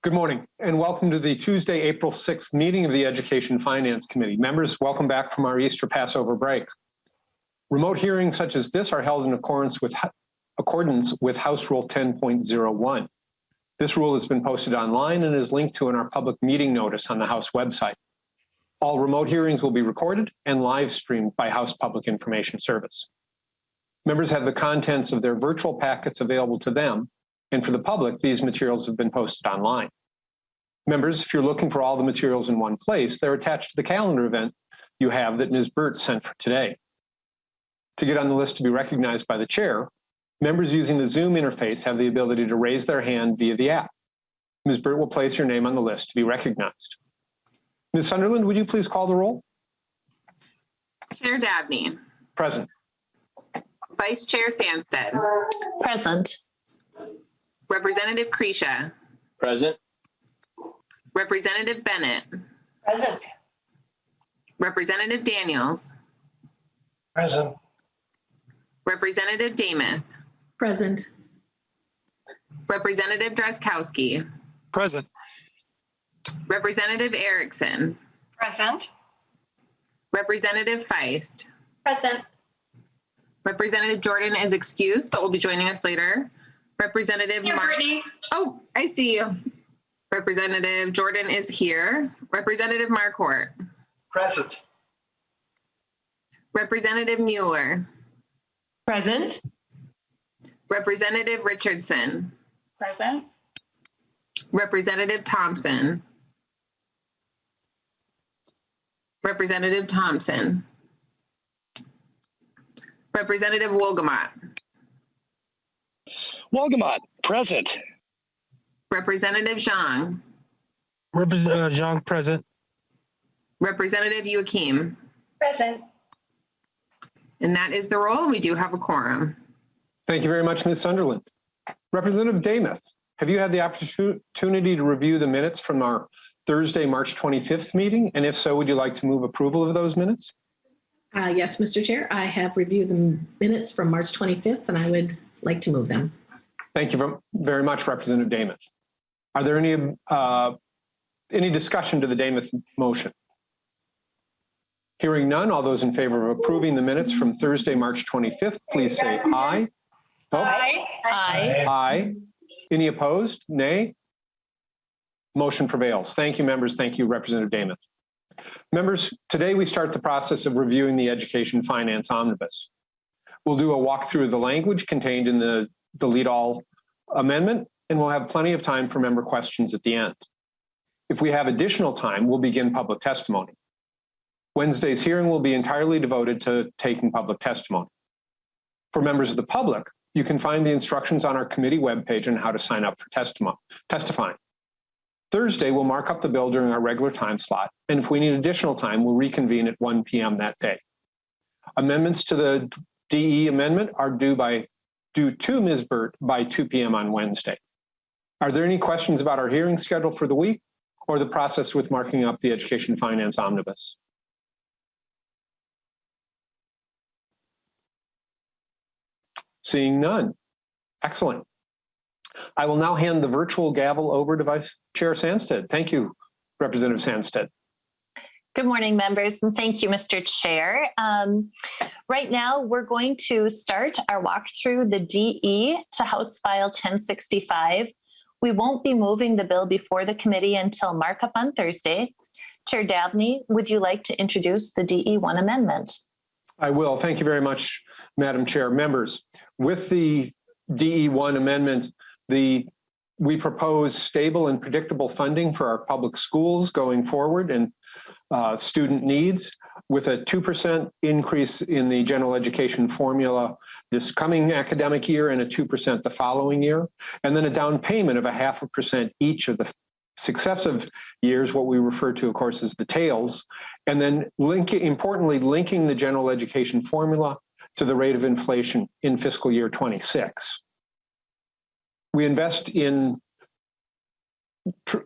Good morning and welcome to the Tuesday, April 6th meeting of the Education Finance Committee. Members, welcome back from our Easter Passover break. Remote hearings such as this are held in accordance with House Rule 10.01. This rule has been posted online and is linked to in our public meeting notice on the House website. All remote hearings will be recorded and live streamed by House Public Information Service. Members have the contents of their virtual packets available to them, and for the public, these materials have been posted online. Members, if you're looking for all the materials in one place, they're attached to the calendar event you have that Ms. Burt sent for today. To get on the list to be recognized by the chair, members using the Zoom interface have the ability to raise their hand via the app. Ms. Burt will place your name on the list to be recognized. Ms. Sunderland, would you please call the roll? Chair Davnie. Present. Vice Chair Sandsted. Present. Representative Kresha. Present. Representative Bennett. Present. Representative Daniels. Present. Representative Damath. Present. Representative Drazkowski. Present. Representative Erickson. Present. Representative Feist. Present. Representative Jordan is excused, but will be joining us later. Representative Brittany. Oh, I see you. Representative Jordan is here. Representative Marquardt. Present. Representative Mueller. Present. Representative Richardson. Present. Representative Thompson. Representative Thompson. Representative Wolgamott. Wolgamott, present. Representative Zhang. Zhang, present. Representative Joachim. Present. And that is the roll. We do have a quorum. Thank you very much, Ms. Sunderland. Representative Damath, have you had the opportunity to review the minutes from our Thursday, March 25th meeting? And if so, would you like to move approval of those minutes? Yes, Mr. Chair, I have reviewed the minutes from March 25th, and I would like to move them. Thank you very much, Representative Damath. Are there any discussion to the Damath motion? Hearing none, all those in favor of approving the minutes from Thursday, March 25th, please say aye. Oh. Aye. Aye. Aye. Any opposed? Nay? Motion prevails. Thank you, members. Thank you, Representative Damath. Members, today we start the process of reviewing the Education Finance Omnibus. We'll do a walkthrough of the language contained in the delete all amendment, and we'll have plenty of time for member questions at the end. If we have additional time, we'll begin public testimony. Wednesday's hearing will be entirely devoted to taking public testimony. For members of the public, you can find the instructions on our committee webpage on how to sign up for testifying. Thursday, we'll mark up the bill during our regular time slot, and if we need additional time, we'll reconvene at 1 p.m. that day. Amendments to the DE amendment are due to Ms. Burt by 2 p.m. on Wednesday. Are there any questions about our hearing schedule for the week or the process with marking up the Education Finance Omnibus? Seeing none. Excellent. I will now hand the virtual gavel over to Vice Chair Sandsted. Thank you, Representative Sandsted. Good morning, members, and thank you, Mr. Chair. Right now, we're going to start our walk through the DE to House File 1065. We won't be moving the bill before the committee until markup on Thursday. Chair Davnie, would you like to introduce the DE1 amendment? I will. Thank you very much, Madam Chair. Members, with the DE1 amendment, we propose stable and predictable funding for our public schools going forward and student needs, with a 2% increase in the general education formula this coming academic year and a 2% the following year, and then a down payment of 0.5% each of the successive years, what we refer to, of course, as the tails, and then importantly, linking the general education formula to the rate of inflation in fiscal year 26. We invest in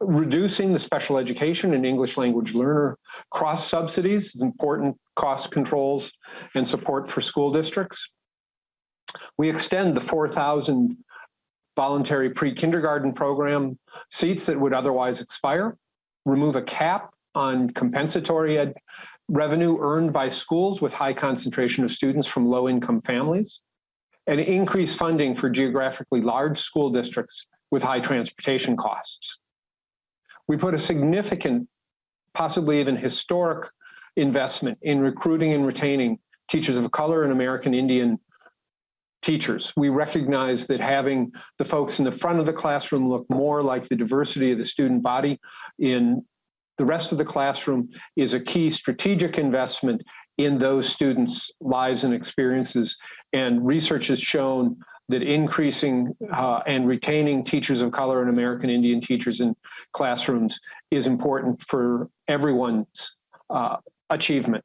reducing the special education and English language learner cross subsidies, important cost controls and support for school districts. We extend the 4,000 voluntary pre-kindergarten program seats that would otherwise expire, remove a cap on compensatory revenue earned by schools with high concentration of students from low-income families, and increase funding for geographically large school districts with high transportation costs. We put a significant, possibly even historic, investment in recruiting and retaining teachers of color and American Indian teachers. We recognize that having the folks in the front of the classroom look more like the diversity of the student body in the rest of the classroom is a key strategic investment in those students' lives and experiences. And research has shown that increasing and retaining teachers of color and American Indian teachers in classrooms is important for everyone's achievement.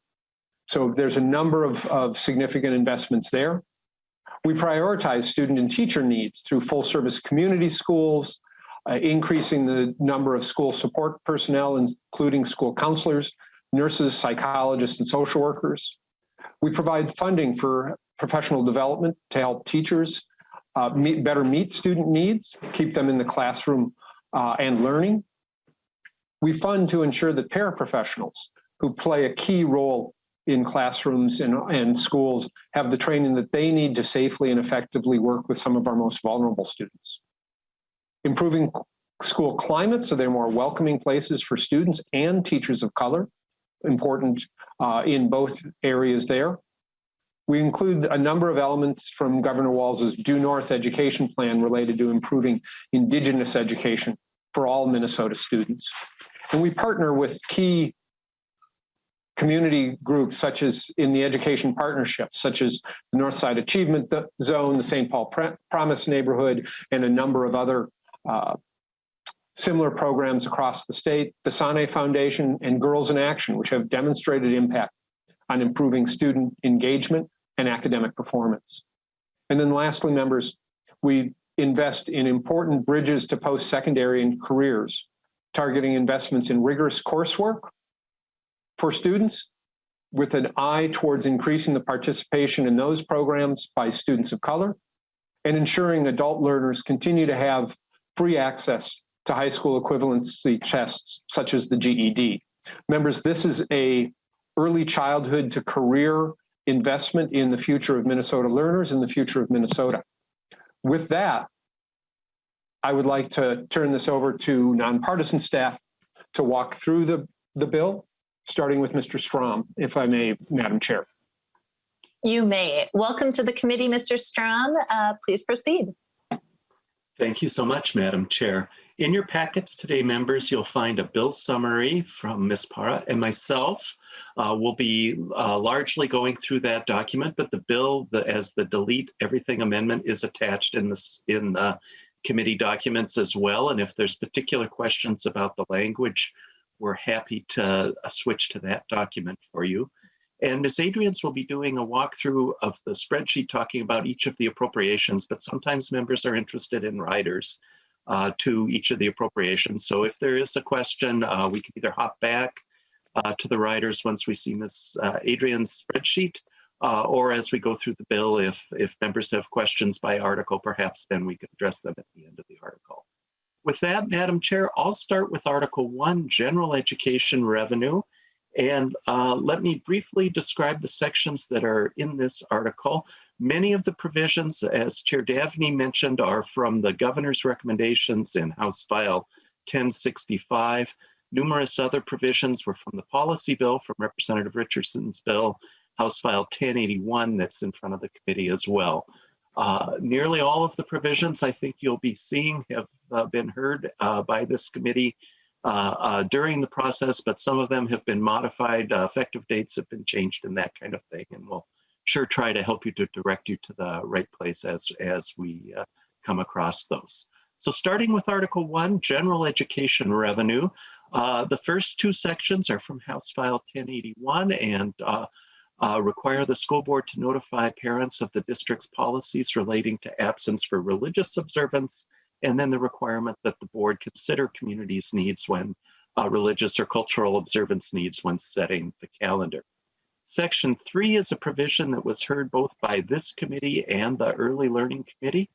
So there's a number of significant investments there. We prioritize student and teacher needs through full service community schools, increasing the number of school support personnel, including school counselors, nurses, psychologists, and social workers. We provide funding for professional development to help teachers better meet student needs, keep them in the classroom and learning. We fund to ensure that paraprofessionals who play a key role in classrooms and schools have the training that they need to safely and effectively work with some of our most vulnerable students. Improving school climate so they're more welcoming places for students and teachers of color, important in both areas there. We include a number of elements from Governor Walz's Due North education plan related to improving Indigenous education for all Minnesota students. And we partner with key community groups, such as in the education partnerships, such as the Northside Achievement Zone, the St. Paul Promise Neighborhood, and a number of other similar programs across the state, the Sane Foundation and Girls in Action, which have demonstrated impact on improving student engagement and academic performance. And then lastly, members, we invest in important bridges to post-secondary and careers, targeting investments in rigorous coursework for students with an eye towards increasing the participation in those programs by students of color and ensuring adult learners continue to have free access to high school equivalency tests such as the GED. Members, this is a early childhood to career investment in the future of Minnesota learners and the future of Minnesota. With that, I would like to turn this over to nonpartisan staff to walk through the bill, starting with Mr. Strom, if I may, Madam Chair. You may. Welcome to the committee, Mr. Strom. Please proceed. Thank you so much, Madam Chair. In your packets today, members, you'll find a bill summary from Ms. Para and myself. We'll be largely going through that document, but the bill, as the delete everything amendment, is attached in the committee documents as well. And if there's particular questions about the language, we're happy to switch to that document for you. And Ms. Adrians will be doing a walkthrough of the spreadsheet talking about each of the appropriations, but sometimes members are interested in riders to each of the appropriations. So if there is a question, we can either hop back to the riders once we see Ms. Adrian's spreadsheet, or as we go through the bill, if members have questions by article, perhaps then we can address them at the end of the article. With that, Madam Chair, I'll start with Article 1, General Education Revenue. And let me briefly describe the sections that are in this article. Many of the provisions, as Chair Davnie mentioned, are from the governor's recommendations in House File 1065. Numerous other provisions were from the policy bill, from Representative Richardson's bill, House File 1081, that's in front of the committee as well. Nearly all of the provisions I think you'll be seeing have been heard by this committee during the process, but some of them have been modified, effective dates have been changed and that kind of thing. And we'll sure try to help you to direct you to the right place as we come across those. So starting with Article 1, General Education Revenue. The first two sections are from House File 1081 and require the school board to notify parents of the district's policies relating to absence for religious observance, and then the requirement that the board consider communities' needs when religious or cultural observance needs when setting the calendar. Section 3 is a provision that was heard both by this committee and the Early Learning Committee.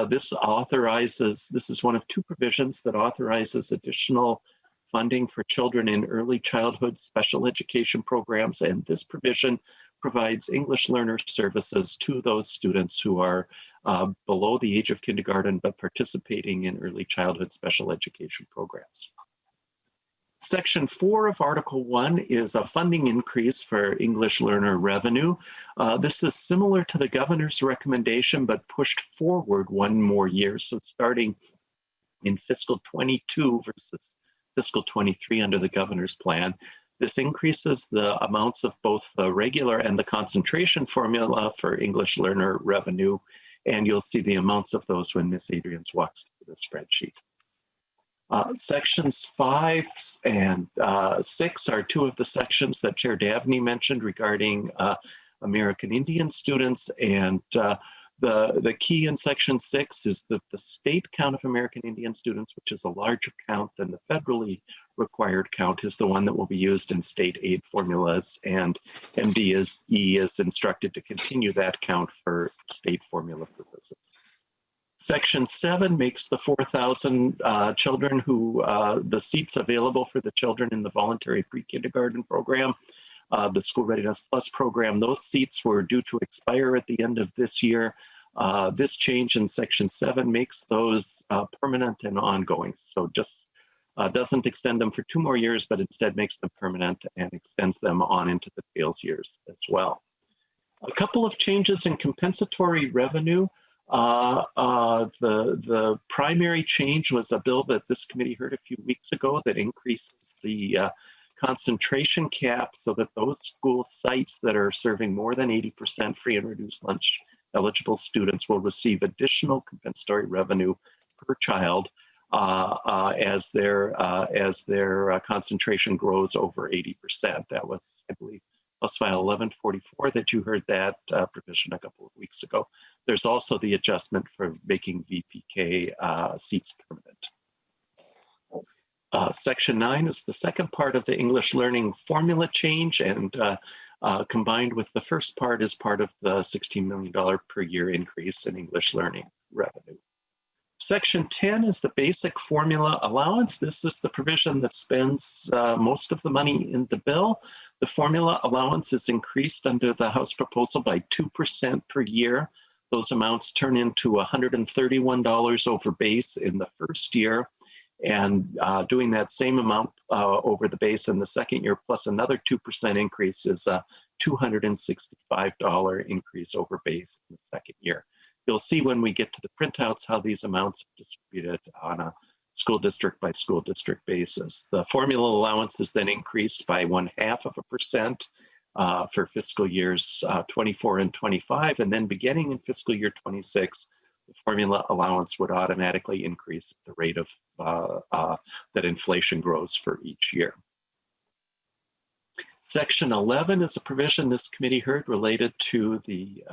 This is one of two provisions that authorizes additional funding for children in early childhood special education programs, and this provision provides English learner services to those students who are below the age of kindergarten but participating in early childhood special education programs. Section 4 of Article 1 is a funding increase for English learner revenue. This is similar to the governor's recommendation, but pushed forward one more year. So starting in fiscal 22 versus fiscal 23 under the governor's plan. This increases the amounts of both the regular and the concentration formula for English learner revenue. And you'll see the amounts of those when Ms. Adrians walks through the spreadsheet. Sections 5 and 6 are two of the sections that Chair Davnie mentioned regarding American Indian students. And the key in Section 6 is that the state count of American Indian students, which is a larger count than the federally required count, is the one that will be used in state aid formulas. And MDE is instructed to continue that count for state formula purposes. Section 7 makes the 4,000 children who, the seats available for the children in the voluntary pre-kindergarten program, the School Readiness Plus program, those seats were due to expire at the end of this year. This change in Section 7 makes those permanent and ongoing. So just doesn't extend them for 2 more years, but instead makes them permanent and extends them on into the tails years as well. A couple of changes in compensatory revenue. The primary change was a bill that this committee heard a few weeks ago that increases the concentration cap so that those school sites that are serving more than 80% free and reduced lunch eligible students will receive additional compensatory revenue per child as their concentration grows over 80%. That was, I believe, House File 1144 that you heard that provision a couple of weeks ago. There's also the adjustment for making VPK seats permanent. Section 9 is the second part of the English learning formula change, and combined with the first part is part of the $16 million per year increase in English learning revenue. Section 10 is the basic formula allowance. This is the provision that spends most of the money in the bill. The formula allowance is increased under the House proposal by 2% per year. Those amounts turn into $131 over base in the first year, and doing that same amount over the base in the second year plus another 2% increase is a $265 increase over base in the second year. You'll see when we get to the printouts how these amounts are distributed on a school district by school district basis. The formula allowance is then increased by 0.5% for fiscal years 24 and 25, and then beginning in fiscal year 26, the formula allowance would automatically increase at the rate of that inflation grows for each year. Section 11 is a provision this committee heard related to the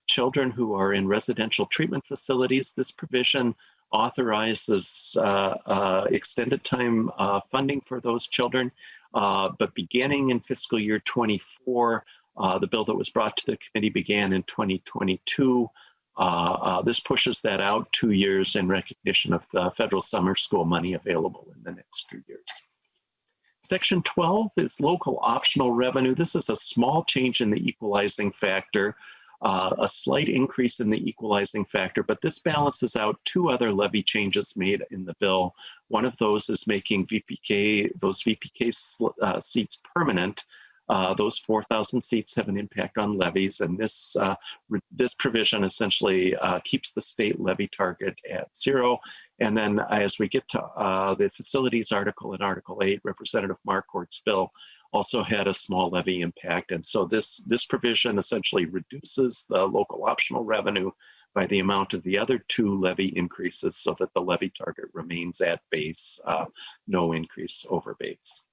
children who are in residential treatment facilities. This provision authorizes extended time funding for those children, but beginning in fiscal year 24, the bill that was brought to the committee began in 2022. This pushes that out 2 years in recognition of the federal summer school money available in the next 2 years. Section 12 is local optional revenue. This is a small change in the equalizing factor, a slight increase in the equalizing factor, but this balances out 2 other levy changes made in the bill. One of those is making those VPK seats permanent. Those 4,000 seats have an impact on levies, and this provision essentially keeps the state levy target at 0. And then as we get to the facilities article in Article 8, Representative Marquardt's bill also had a small levy impact. And so this provision essentially reduces the local optional revenue by the amount of the other 2 levy increases so that the levy target remains at base, no increase over base.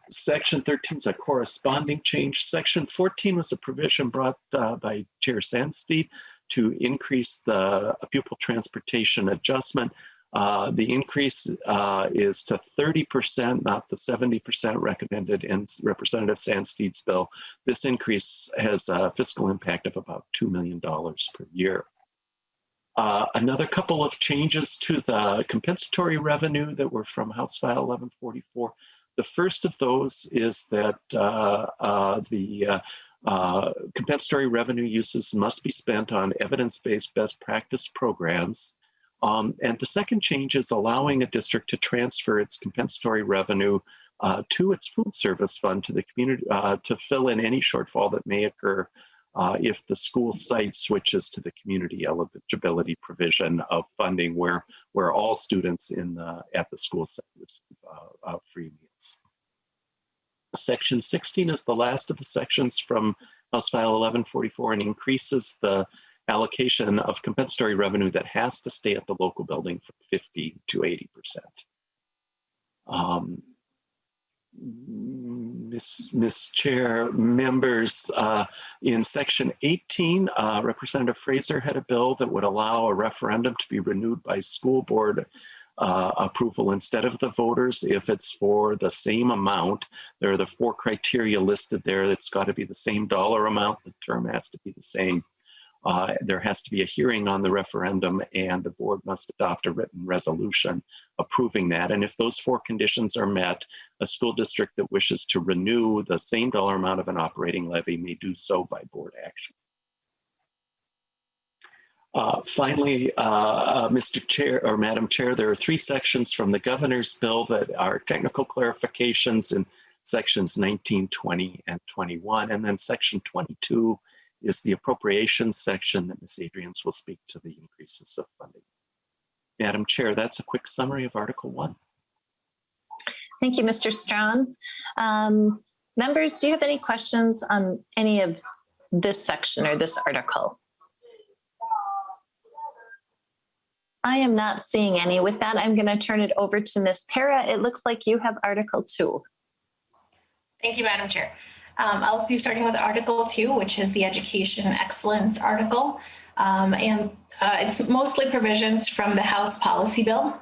Section 13 is a corresponding change. Section 14 was a provision brought by Chair Sandsteed to increase the pupil transportation adjustment. The increase is to 30%, not the 70% recommended in Representative Sandsteed's bill. This increase has a fiscal impact of about $2 million per year. Another couple of changes to the compensatory revenue that were from House File 1144. The first of those is that the compensatory revenue uses must be spent on evidence-based best practice programs. And the second change is allowing a district to transfer its compensatory revenue to its food service fund to the community to fill in any shortfall that may occur if the school site switches to the community eligibility provision of funding where all students at the school site receive free meals. Section 16 is the last of the sections from House File 1144 and increases the allocation of compensatory revenue that has to stay at the local building from 50 to 80%. Ms. Chair, members, in Section 18, Representative Fraser had a bill that would allow a referendum to be renewed by school board approval instead of the voters if it's for the same amount. There are the 4 criteria listed there. It's got to be the same dollar amount. The term has to be the same. There has to be a hearing on the referendum, and the board must adopt a written resolution approving that. And if those 4 conditions are met, a school district that wishes to renew the same dollar amount of an operating levy may do so by board action. Finally, Mr. Chair or Madam Chair, there are 3 sections from the governor's bill that are technical clarifications in sections 19, 20, and 21. And then section 22 is the appropriations section that Ms. Adrians will speak to the increases of funding. Madam Chair, that's a quick summary of Article 1. Thank you, Mr. Strong. Members, do you have any questions on any of this section or this article? I am not seeing any. With that, I'm going to turn it over to Ms. Para. It looks like you have Article 2. Thank you, Madam Chair. I'll be starting with Article 2, which is the Education Excellence article. It's mostly provisions from the House Policy Bill.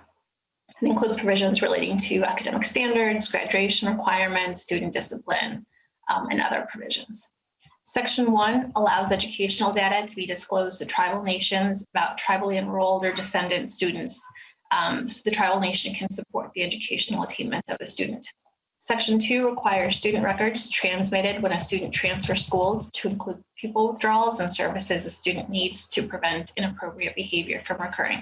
It includes provisions relating to academic standards, graduation requirements, student discipline, and other provisions. Section 1 allows educational data to be disclosed to tribal nations about tribally enrolled or descendant students, so the tribal nation can support the educational attainment of the student. Section 2 requires student records transmitted when a student transfers schools to include pupil withdrawals and services a student needs to prevent inappropriate behavior from recurring.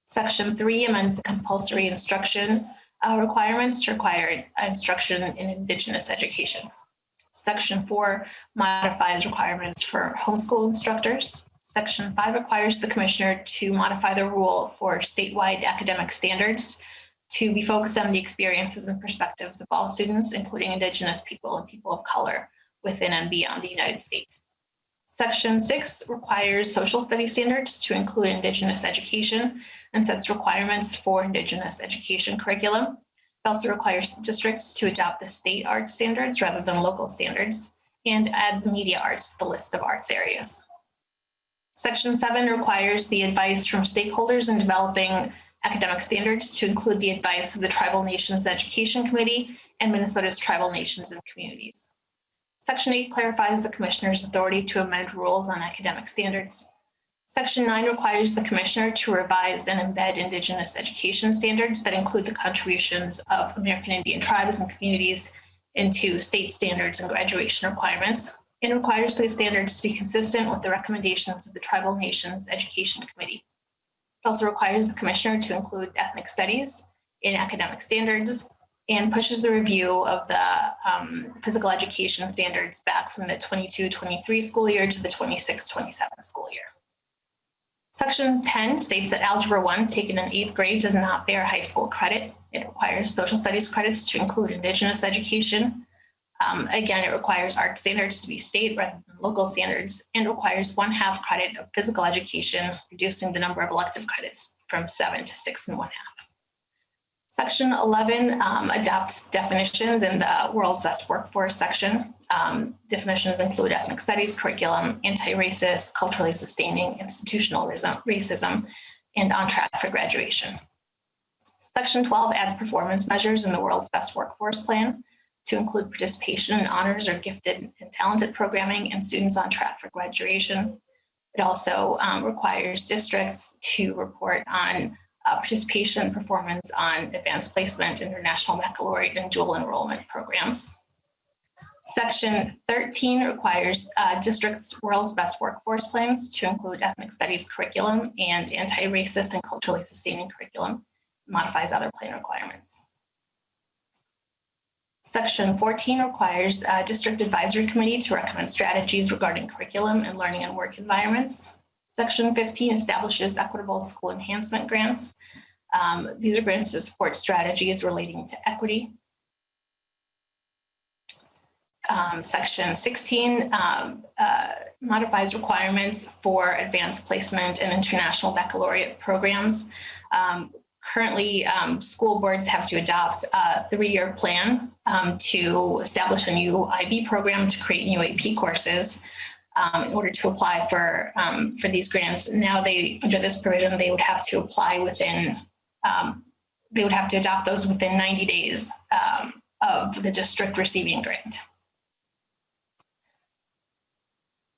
Section 3 amends the compulsory instruction requirements to require instruction in Indigenous education. Section 4 modifies requirements for homeschool instructors. Section 5 requires the commissioner to modify the rule for statewide academic standards to be focused on the experiences and perspectives of all students, including Indigenous people and people of color within and beyond the United States. Section 6 requires social studies standards to include Indigenous education and sets requirements for Indigenous education curriculum. It also requires districts to adopt the state arts standards rather than local standards, and adds media arts to the list of arts areas. Section 7 requires the advice from stakeholders in developing academic standards to include the advice of the Tribal Nations Education Committee and Minnesota's Tribal Nations and Communities. Section 8 clarifies the Commissioner's authority to amend rules on academic standards. Section 9 requires the Commissioner to revise and embed Indigenous education standards that include the contributions of American Indian tribes and communities into state standards and graduation requirements, and requires these standards to be consistent with the recommendations of the Tribal Nations Education Committee. It also requires the Commissioner to include ethnic studies in academic standards and pushes the review of the physical education standards back from the 22-23 school year to the 26-27 school year. Section 10 states that Algebra 1 taken in 8th grade does not bear high school credit. It requires social studies credits to include Indigenous education. Again, it requires art standards to be state rather than local standards, and requires 1/2 credit of physical education, reducing the number of elective credits from 7 to 6 1/2. Section 11 adopts definitions in the World's Best Workforce section. Definitions include ethnic studies curriculum, anti-racist, culturally sustaining, institutional racism, and on track for graduation. Section 12 adds performance measures in the World's Best Workforce plan to include participation in honors or gifted and talented programming and students on track for graduation. It also requires districts to report on participation and performance on advanced placement, international baccalaureate, and dual enrollment programs. Section 13 requires districts' world's best workforce plans to include ethnic studies curriculum and anti-racist and culturally sustaining curriculum, modifies other plan requirements. Section 14 requires a district advisory committee to recommend strategies regarding curriculum and learning and work environments. Section 15 establishes equitable school enhancement grants. These are grants to support strategies relating to equity. Section 16 modifies requirements for advanced placement and international baccalaureate programs. Currently, school boards have to adopt a 3-year plan to establish a new IB program to create new AP courses in order to apply for these grants. Now, under this provision, they would have to apply within, they would have to adopt those within 90 days of the district receiving grant.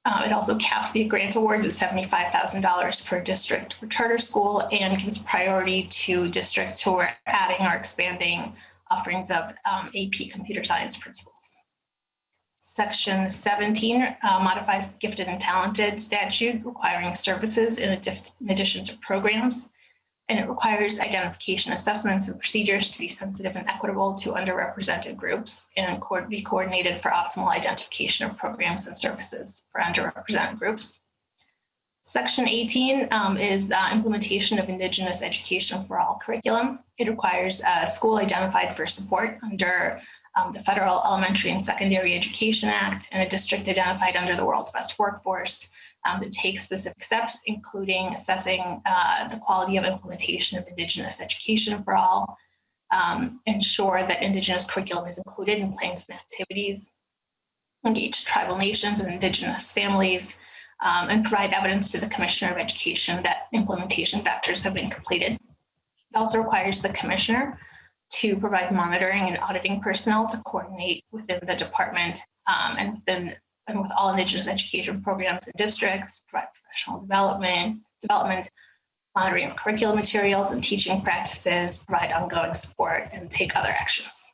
It also caps the grant awards at $75,000 per district for charter school and gives priority to districts who are adding or expanding offerings of AP computer science principles. Section 17 modifies gifted and talented statute requiring services in addition to programs. And it requires identification assessments and procedures to be sensitive and equitable to underrepresented groups and be coordinated for optimal identification of programs and services for underrepresented groups. Section 18 is the implementation of Indigenous Education for All curriculum. It requires a school identified for support under the Federal Elementary and Secondary Education Act and a district identified under the World's Best Workforce that takes specific steps, including assessing the quality of implementation of Indigenous Education for All, ensure that Indigenous curriculum is included in plans and activities, engage tribal nations and Indigenous families, and provide evidence to the Commissioner of Education that implementation factors have been completed. It also requires the Commissioner to provide monitoring and auditing personnel to coordinate within the department and with all Indigenous education programs and districts, provide professional development, monitoring of curriculum materials and teaching practices, provide ongoing support, and take other actions.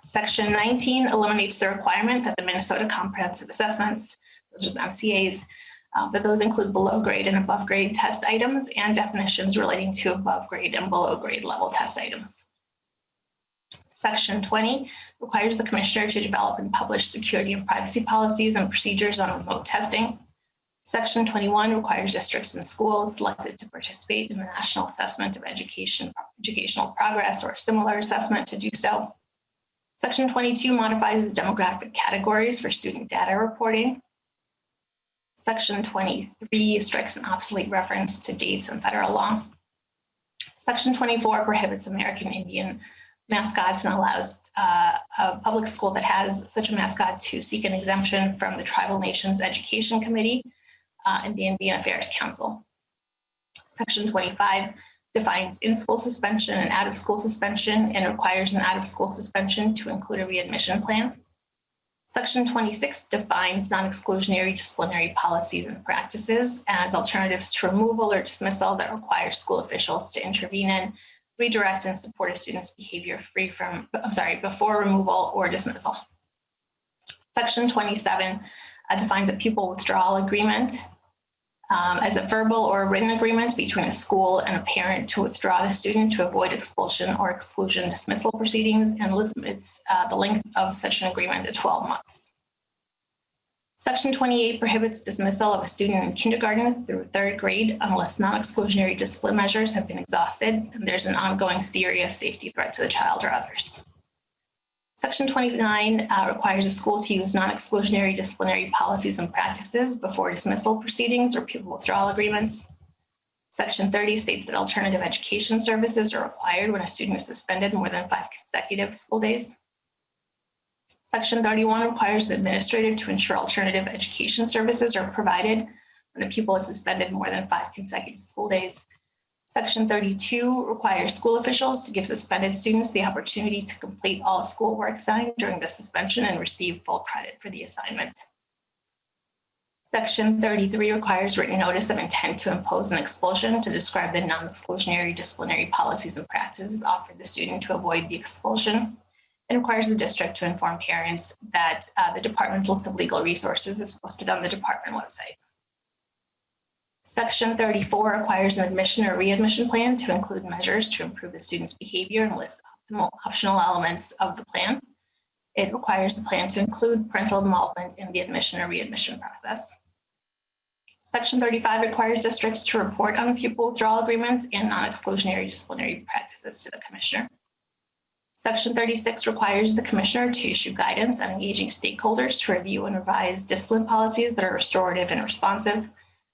Section 19 eliminates the requirement that the Minnesota Comprehensive Assessments, those are the MCAs, that those include below grade and above grade test items and definitions relating to above grade and below grade level test items. Section 20 requires the Commissioner to develop and publish security and privacy policies and procedures on remote testing. Section 21 requires districts and schools selected to participate in the National Assessment of Educational Progress or a similar assessment to do so. Section 22 modifies demographic categories for student data reporting. Section 23 strikes an obsolete reference to dates in federal law. Section 24 prohibits American Indian mascots and allows a public school that has such a mascot to seek an exemption from the Tribal Nations Education Committee and the Indian Affairs Council. Section 25 defines in-school suspension and out-of-school suspension and requires an out-of-school suspension to include a readmission plan. Section 26 defines non-exclusionary disciplinary policies and practices as alternatives to removal or dismissal that require school officials to intervene in, redirect, and support a student's behavior before removal or dismissal. Section 27 defines a pupil withdrawal agreement as a verbal or written agreement between a school and a parent to withdraw the student to avoid expulsion or exclusion dismissal proceedings and limits the length of such an agreement to 12 months. Section 28 prohibits dismissal of a student in kindergarten through 3rd grade unless non-exclusionary discipline measures have been exhausted and there's an ongoing serious safety threat to the child or others. Section 29 requires a school to use non-exclusionary disciplinary policies and practices before dismissal proceedings or pupil withdrawal agreements. Section 30 states that alternative education services are required when a student is suspended more than 5 consecutive school days. Section 31 requires the administrator to ensure alternative education services are provided when a pupil is suspended more than 5 consecutive school days. Section 32 requires school officials to give suspended students the opportunity to complete all schoolwork assigned during the suspension and receive full credit for the assignment. Section 33 requires written notice of intent to impose an expulsion to describe the non-exclusionary disciplinary policies and practices offered the student to avoid the expulsion. It requires the district to inform parents that the department's list of legal resources is posted on the department website. Section 34 requires an admission or readmission plan to include measures to improve the student's behavior and lists optional elements of the plan. It requires the plan to include parental involvement in the admission or readmission process. Section 35 requires districts to report on pupil withdrawal agreements and non-exclusionary disciplinary practices to the commissioner. Section 36 requires the commissioner to issue guidance on engaging stakeholders to review and revise discipline policies that are restorative and responsive.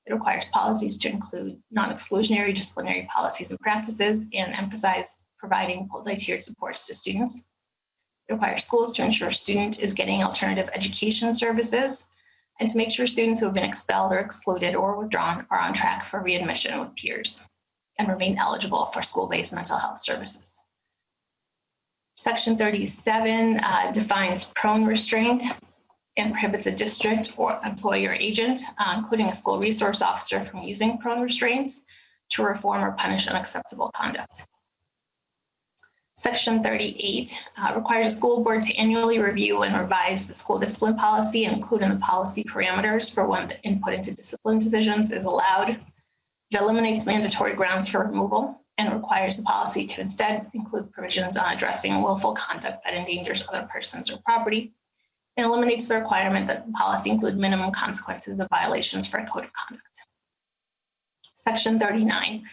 It requires policies to include non-exclusionary disciplinary policies and practices and emphasize providing multi-tiered supports to students. It requires schools to ensure student is getting alternative education services and to make sure students who have been expelled or excluded or withdrawn are on track for readmission with peers and remain eligible for school-based mental health services. Section 37 defines prone restraint and prohibits a district or employee or agent, including a school resource officer, from using prone restraints to reform or punish unacceptable conduct. Section 38 requires a school board to annually review and revise the school discipline policy and include in the policy parameters for when the input into discipline decisions is allowed. It eliminates mandatory grounds for removal and requires the policy to instead include provisions on addressing willful conduct that endangers other persons or property. It eliminates the requirement that the policy include minimum consequences of violations for a code of conduct. Section 39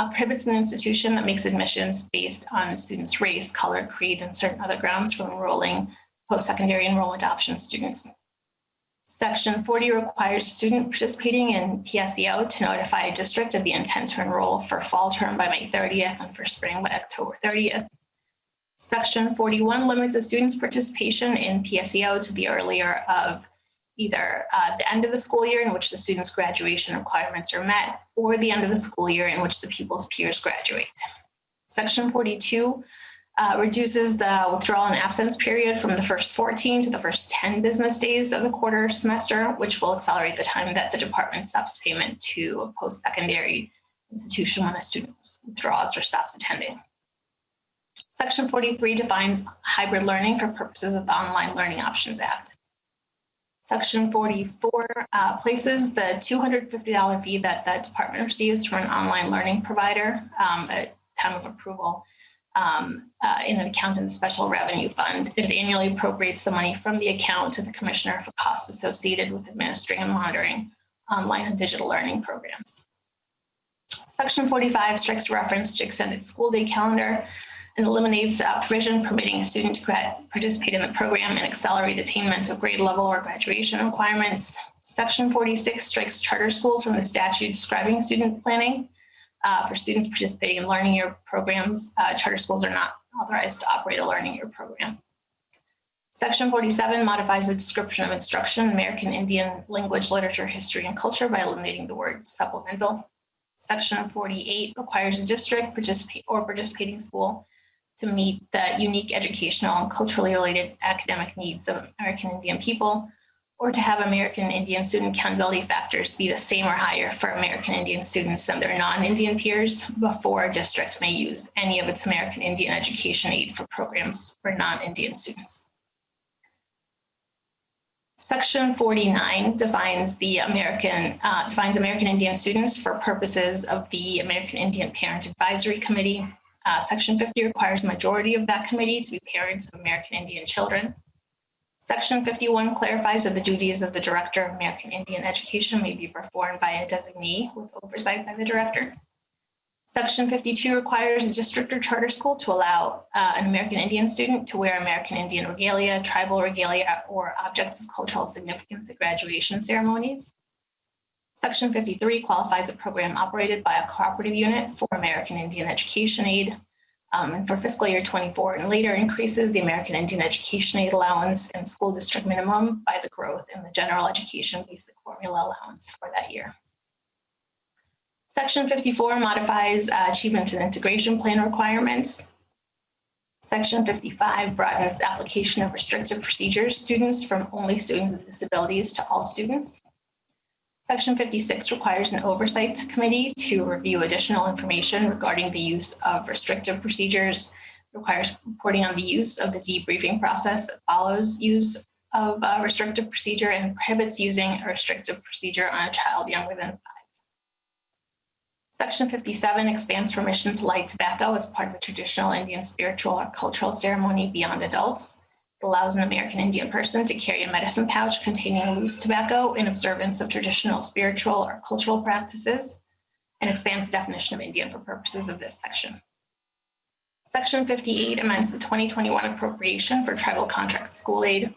prohibits an institution that makes admissions based on students' race, color, creed, and certain other grounds from enrolling post-secondary enrollment option students. Section 40 requires a student participating in PSEO to notify a district of the intent to enroll for fall term by May 30th and for spring by October 30th. Section 41 limits a student's participation in PSEO to the earlier of either the end of the school year in which the student's graduation requirements are met or the end of the school year in which the pupil's peers graduate. Section 42 reduces the withdrawal and absence period from the first 14 to the first 10 business days of the quarter semester, which will accelerate the time that the department stops payment to a post-secondary institution when a student withdraws or stops attending. Section 43 defines hybrid learning for purposes of the Online Learning Options Act. Section 44 places the $250 fee that the department receives from an online learning provider at time of approval in an account in the Special Revenue Fund. It annually appropriates the money from the account to the commissioner for costs associated with administering and monitoring online and digital learning programs. Section 45 strikes reference to extended school day calendar and eliminates provision permitting a student to participate in the program and accelerate attainment of grade level or graduation requirements. Section 46 strikes charter schools from the statute describing student planning. For students participating in learning year programs, charter schools are not authorized to operate a learning year program. Section 47 modifies the description of instruction in American Indian language, literature, history, and culture by eliminating the word supplemental. Section 48 requires a district participating school to meet the unique educational and culturally related academic needs of American Indian people, or to have American Indian student accountability factors be the same or higher for American Indian students than their non-Indian peers before a district may use any of its American Indian education aid for programs for non-Indian students. Section 49 defines American Indian students for purposes of the American Indian Parent Advisory Committee. Section 50 requires a majority of that committee to be parents of American Indian children. Section 51 clarifies that the duties of the Director of American Indian Education may be performed by a designee with oversight by the Director. Section 52 requires a district or charter school to allow an American Indian student to wear American Indian regalia, tribal regalia, or objects of cultural significance at graduation ceremonies. Section 53 qualifies a program operated by a cooperative unit for American Indian Education Aid. And for fiscal year 24 and later, increases the American Indian Education Aid allowance and school district minimum by the growth in the general education basic formula allowance for that year. Section 54 modifies achievement and integration plan requirements. Section 55 broadens the application of restrictive procedures students from only students with disabilities to all students. Section 56 requires an oversight committee to review additional information regarding the use of restrictive procedures, requires reporting on the use of the debriefing process that follows use of a restrictive procedure, and prohibits using a restrictive procedure on a child younger than 5. Section 57 expands permission to light tobacco as part of a traditional Indian spiritual or cultural ceremony beyond adults. It allows an American Indian person to carry a medicine pouch containing loose tobacco in observance of traditional spiritual or cultural practices, and expands the definition of Indian for purposes of this section. Section 58 amends the 2021 appropriation for tribal contract school aid.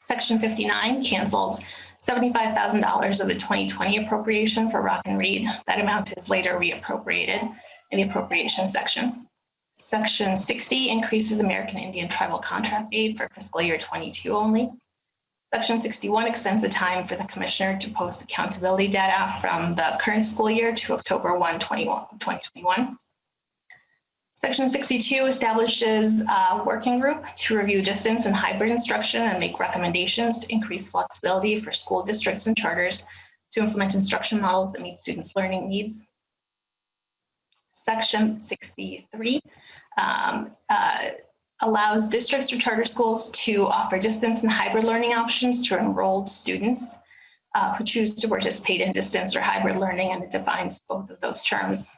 Section 59 cancels $75,000 of the 2020 appropriation for Rock and Read. That amount is later reappropriated in the appropriation section. Section 60 increases American Indian tribal contract aid for fiscal year 22 only. Section 61 extends the time for the commissioner to post accountability data from the current school year to October 1, 2021. Section 62 establishes a working group to review distance and hybrid instruction and make recommendations to increase flexibility for school districts and charters to implement instruction models that meet students' learning needs. Section 63 allows districts or charter schools to offer distance and hybrid learning options to enrolled students who choose to participate in distance or hybrid learning, and it defines both of those terms.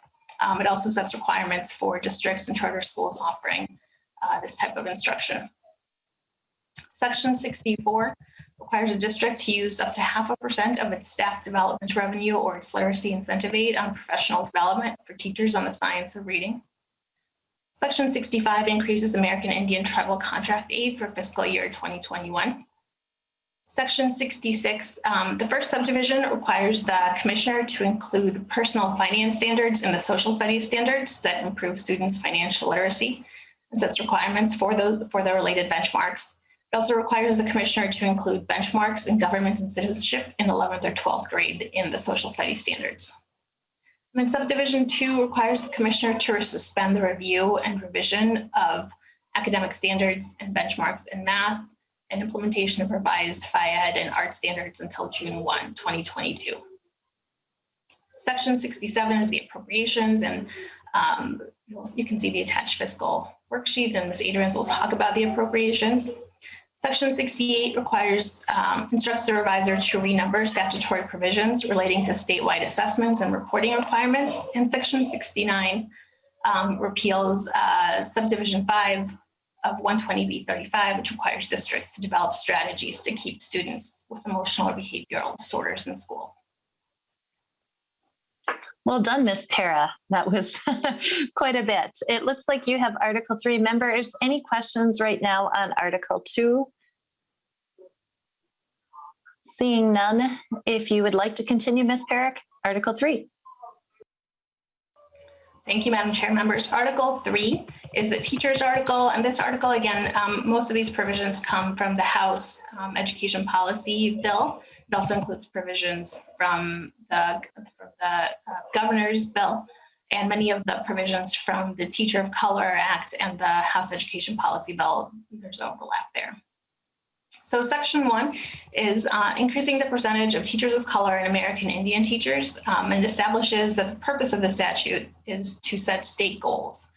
It also sets requirements for districts and charter schools offering this type of instruction. Section 64 requires a district to use up to 0.5% of its staff development revenue or its literacy incentive aid on professional development for teachers on the science of reading. Section 65 increases American Indian tribal contract aid for fiscal year 2021. Section 66, the first subdivision requires the commissioner to include personal finance standards in the social studies standards that improve students' financial literacy and sets requirements for the related benchmarks. It also requires the commissioner to include benchmarks in government and citizenship in 11th or 12th grade in the social studies standards. And then subdivision 2 requires the commissioner to suspend the review and revision of academic standards and benchmarks in math and implementation of revised FIED and art standards until June 1, 2022. Section 67 is the appropriations, and you can see the attached fiscal worksheet, and Ms. Adrians will talk about the appropriations. Section 68 instructs the revisor to renumber statutory provisions relating to statewide assessments and reporting requirements. And Section 69 repeals Subdivision 5 of 120B35, which requires districts to develop strategies to keep students with emotional or behavioral disorders in school. Well done, Ms. Para. That was quite a bit. It looks like you have Article 3. Members, any questions right now on Article 2? Seeing none, if you would like to continue, Ms. Parrick, Article 3. Thank you, Madam Chair. Members, Article 3 is the teacher's article, and this article, again, most of these provisions come from the House Education Policy Bill. It also includes provisions from the Governor's Bill, and many of the provisions from the Teacher of Color Act and the House Education Policy Bill. There's overlap there. So Section 1 is increasing the percentage of teachers of color and American Indian teachers, and establishes that the purpose of the statute is to set state goals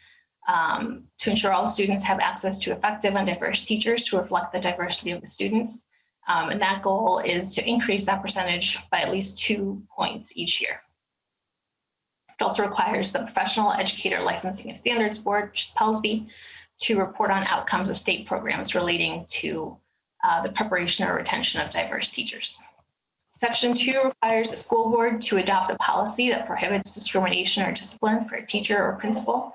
to ensure all students have access to effective and diverse teachers who reflect the diversity of the students. And that goal is to increase that percentage by at least 2 points each year. It also requires the Professional Educator Licensing and Standards Board, which is PELSB, to report on outcomes of state programs relating to the preparation or retention of diverse teachers. Section 2 requires the school board to adopt a policy that prohibits discrimination or discipline for a teacher or principal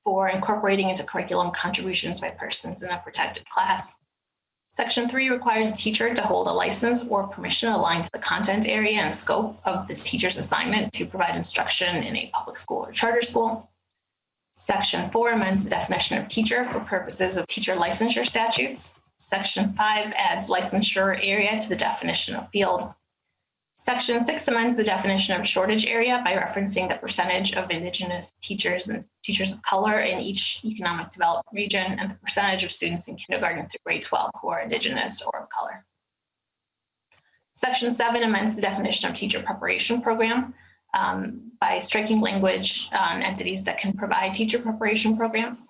for incorporating into curriculum contributions by persons in a protected class. Section 3 requires a teacher to hold a license or permission aligned to the content area and scope of the teacher's assignment to provide instruction in a public school or charter school. Section 4 amends the definition of teacher for purposes of teacher licensure statutes. Section 5 adds licensure area to the definition of field. Section 6 amends the definition of shortage area by referencing the percentage of Indigenous teachers and teachers of color in each economic development region and the percentage of students in kindergarten through grade 12 who are Indigenous or of color. Section 7 amends the definition of teacher preparation program by striking language on entities that can provide teacher preparation programs.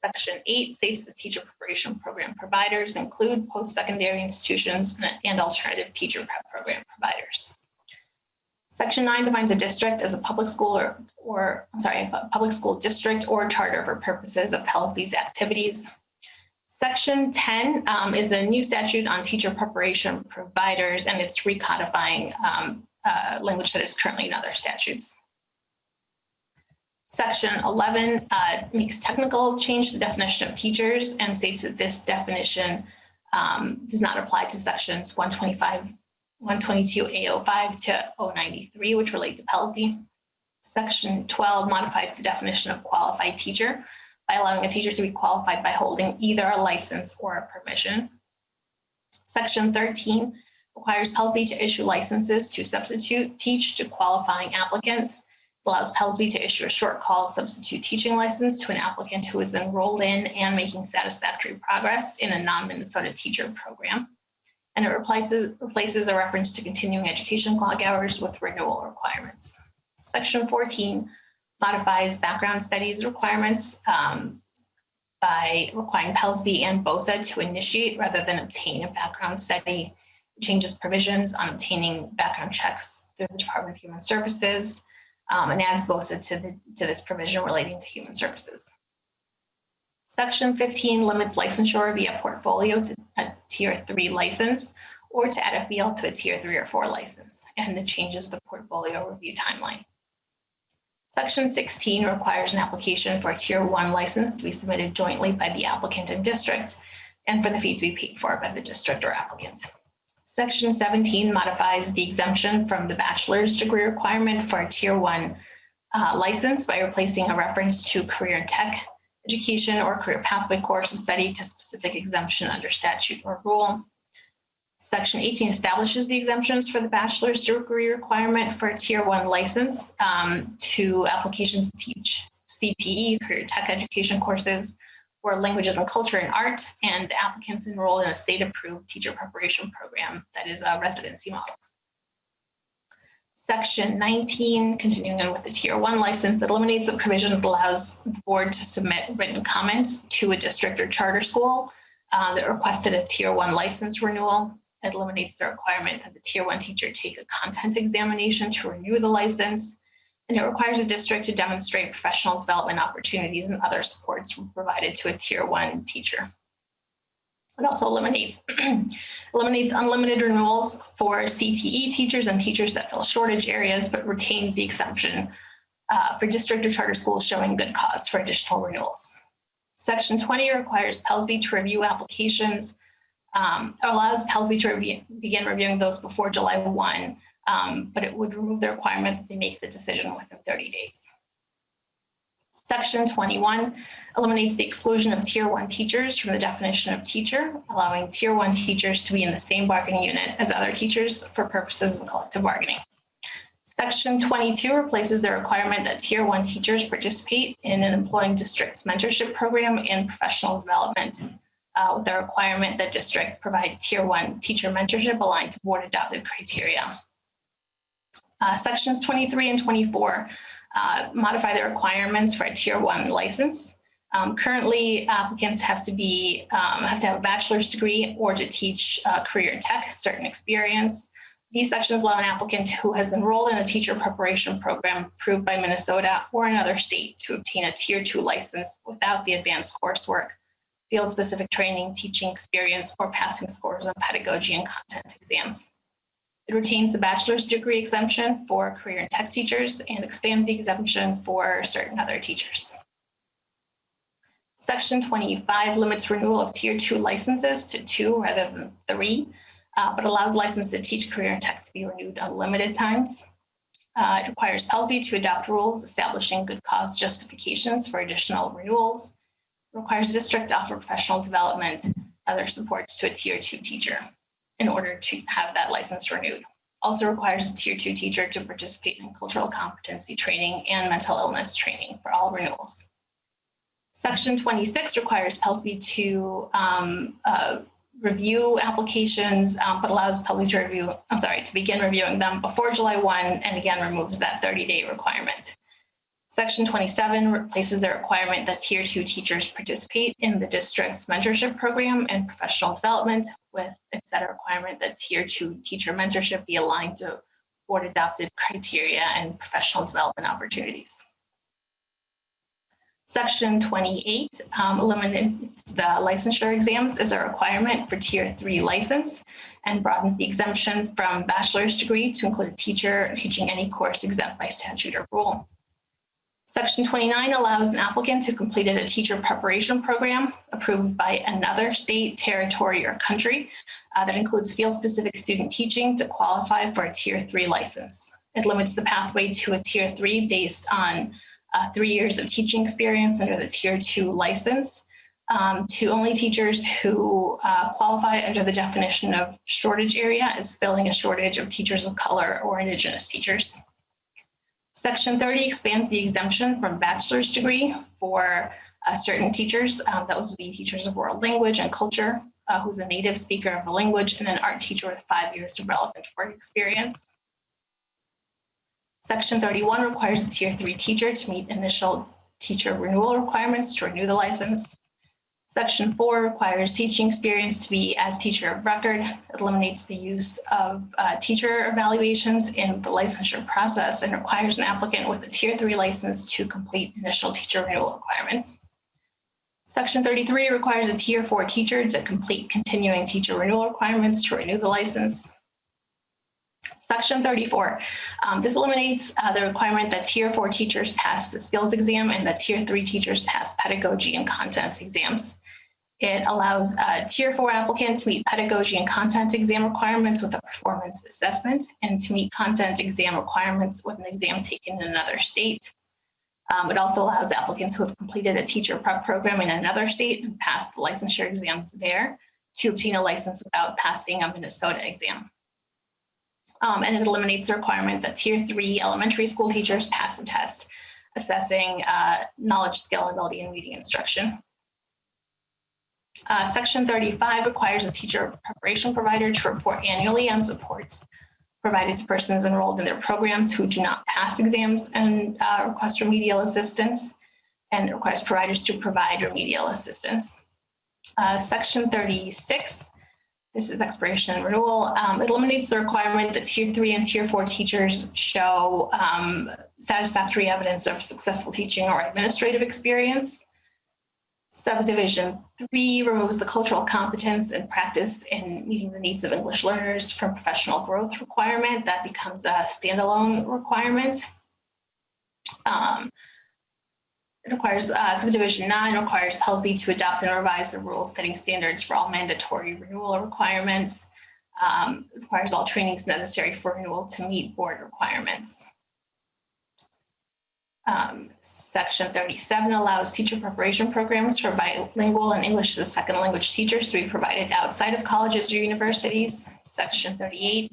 Section 8 states that teacher preparation program providers include post-secondary institutions and alternative teacher prep program providers. Section 9 defines a district as a public school a public school district or charter for purposes of PELSB's activities. Section 10 is a new statute on teacher preparation providers, and it's recodifying language that is currently in other statutes. Section 11 makes technical change to the definition of teachers and states that this definition does not apply to sections 122 A05 to 093, which relate to PELSB. Section 12 modifies the definition of qualified teacher by allowing a teacher to be qualified by holding either a license or a permission. Section 13 requires PELSB to issue licenses to substitute teach to qualifying applicants. It allows PELSB to issue a short call substitute teaching license to an applicant who is enrolled in and making satisfactory progress in a non-Minnesota teacher program. And it replaces a reference to continuing education clock hours with renewal requirements. Section 14 modifies background studies requirements by requiring PELSB and BOSA to initiate rather than obtain a background study. It changes provisions on obtaining background checks through the Department of Human Services and adds BOSA to this provision relating to human services. Section 15 limits licensure via portfolio to a Tier 3 license or to add a field to a Tier 3 or 4 license, and it changes the portfolio review timeline. Section 16 requires an application for a Tier 1 license to be submitted jointly by the applicant and district, and for the fee to be paid for by the district or applicant. Section 17 modifies the exemption from the bachelor's degree requirement for a Tier 1 license by replacing a reference to career and tech education or career pathway course of study to specific exemption under statute or rule. Section 18 establishes the exemptions for the bachelor's degree requirement for a Tier 1 license to applications to teach CTE, career tech education courses, or languages and culture and art, and applicants enrolled in a state-approved teacher preparation program that is a residency model. Section 19, continuing on with the Tier 1 license, that eliminates a provision that allows the board to submit written comments to a district or charter school that requested a Tier 1 license renewal. It eliminates the requirement that the Tier 1 teacher take a content examination to renew the license, and it requires a district to demonstrate professional development opportunities and other supports provided to a Tier 1 teacher. It also eliminates unlimited renewals for CTE teachers and teachers that fill shortage areas, but retains the exemption for district or charter schools showing good cause for additional renewals. Section 20 requires PELSB to review applications, allows PELSB to begin reviewing those before July 1, but it would remove the requirement that they make the decision within 30 days. Section 21 eliminates the exclusion of Tier 1 teachers from the definition of teacher, allowing Tier 1 teachers to be in the same bargaining unit as other teachers for purposes of collective bargaining. Section 22 replaces the requirement that Tier 1 teachers participate in an employing district's mentorship program and professional development, with the requirement that district provide Tier 1 teacher mentorship aligned to board adopted criteria. Sections 23 and 24 modify the requirements for a Tier 1 license. Currently, applicants have to have a bachelor's degree or to teach career tech, certain experience. These sections allow an applicant who has enrolled in a teacher preparation program approved by Minnesota or another state to obtain a Tier 2 license without the advanced coursework, field-specific training, teaching experience, or passing scores on pedagogy and content exams. It retains the bachelor's degree exemption for career and tech teachers and expands the exemption for certain other teachers. Section 25 limits renewal of Tier 2 licenses to 2 rather than 3, but allows license to teach career and tech to be renewed unlimited times. It requires PELSB to adopt rules establishing good cause justifications for additional renewals. It requires district to offer professional development and other supports to a Tier 2 teacher in order to have that license renewed. Also requires a Tier 2 teacher to participate in cultural competency training and mental illness training for all renewals. Section 26 requires PELSB to review applications, but allows public to begin reviewing them before July 1, and again removes that 30-day requirement. Section 27 replaces the requirement that Tier 2 teachers participate in the district's mentorship program and professional development, with instead a requirement that Tier 2 teacher mentorship be aligned to board adopted criteria and professional development opportunities. Section 28 eliminates the licensure exams as a requirement for Tier 3 license and broadens the exemption from bachelor's degree to include a teacher teaching any course exempt by statute or rule. Section 29 allows an applicant who completed a teacher preparation program approved by another state, territory, or country that includes field-specific student teaching to qualify for a Tier 3 license. It limits the pathway to a Tier 3 based on 3 years of teaching experience under the Tier 2 license to only teachers who qualify under the definition of shortage area as filling a shortage of teachers of color or Indigenous teachers. Section 30 expands the exemption from bachelor's degree for certain teachers. That would be teachers of world language and culture, who's a native speaker of the language, and an art teacher with 5 years of relevant work experience. Section 31 requires a Tier 3 teacher to meet initial teacher renewal requirements to renew the license. Section 4 requires teaching experience to be as teacher of record. It eliminates the use of teacher evaluations in the licensure process and requires an applicant with a Tier 3 license to complete initial teacher renewal requirements. Section 33 requires a Tier 4 teacher to complete continuing teacher renewal requirements to renew the license. Section 34, this eliminates the requirement that Tier 4 teachers pass the skills exam and that Tier 3 teachers pass pedagogy and content exams. It allows a Tier 4 applicant to meet pedagogy and content exam requirements with a performance assessment and to meet content exam requirements with an exam taken in another state. It also allows applicants who have completed a teacher prep program in another state and passed the licensure exams there to obtain a license without passing a Minnesota exam. And it eliminates the requirement that Tier 3 elementary school teachers pass a test assessing knowledge, skill, and ability in reading instruction. Section 35 requires a teacher preparation provider to report annually on supports provided to persons enrolled in their programs who do not pass exams and request remedial assistance, and it requires providers to provide remedial assistance. Section 36, this is expiration and renewal. It eliminates the requirement that Tier 3 and Tier 4 teachers show satisfactory evidence of successful teaching or administrative experience. Subdivision 3 removes the cultural competence and practice in meeting the needs of English learners from professional growth requirement. That becomes a standalone requirement. It requires subdivision 9 requires PELSB to adopt and revise the rules setting standards for all mandatory renewal requirements. It requires all trainings necessary for renewal to meet board requirements. Section 37 allows teacher preparation programs for bilingual and English as a second language teachers to be provided outside of colleges or universities. Section 38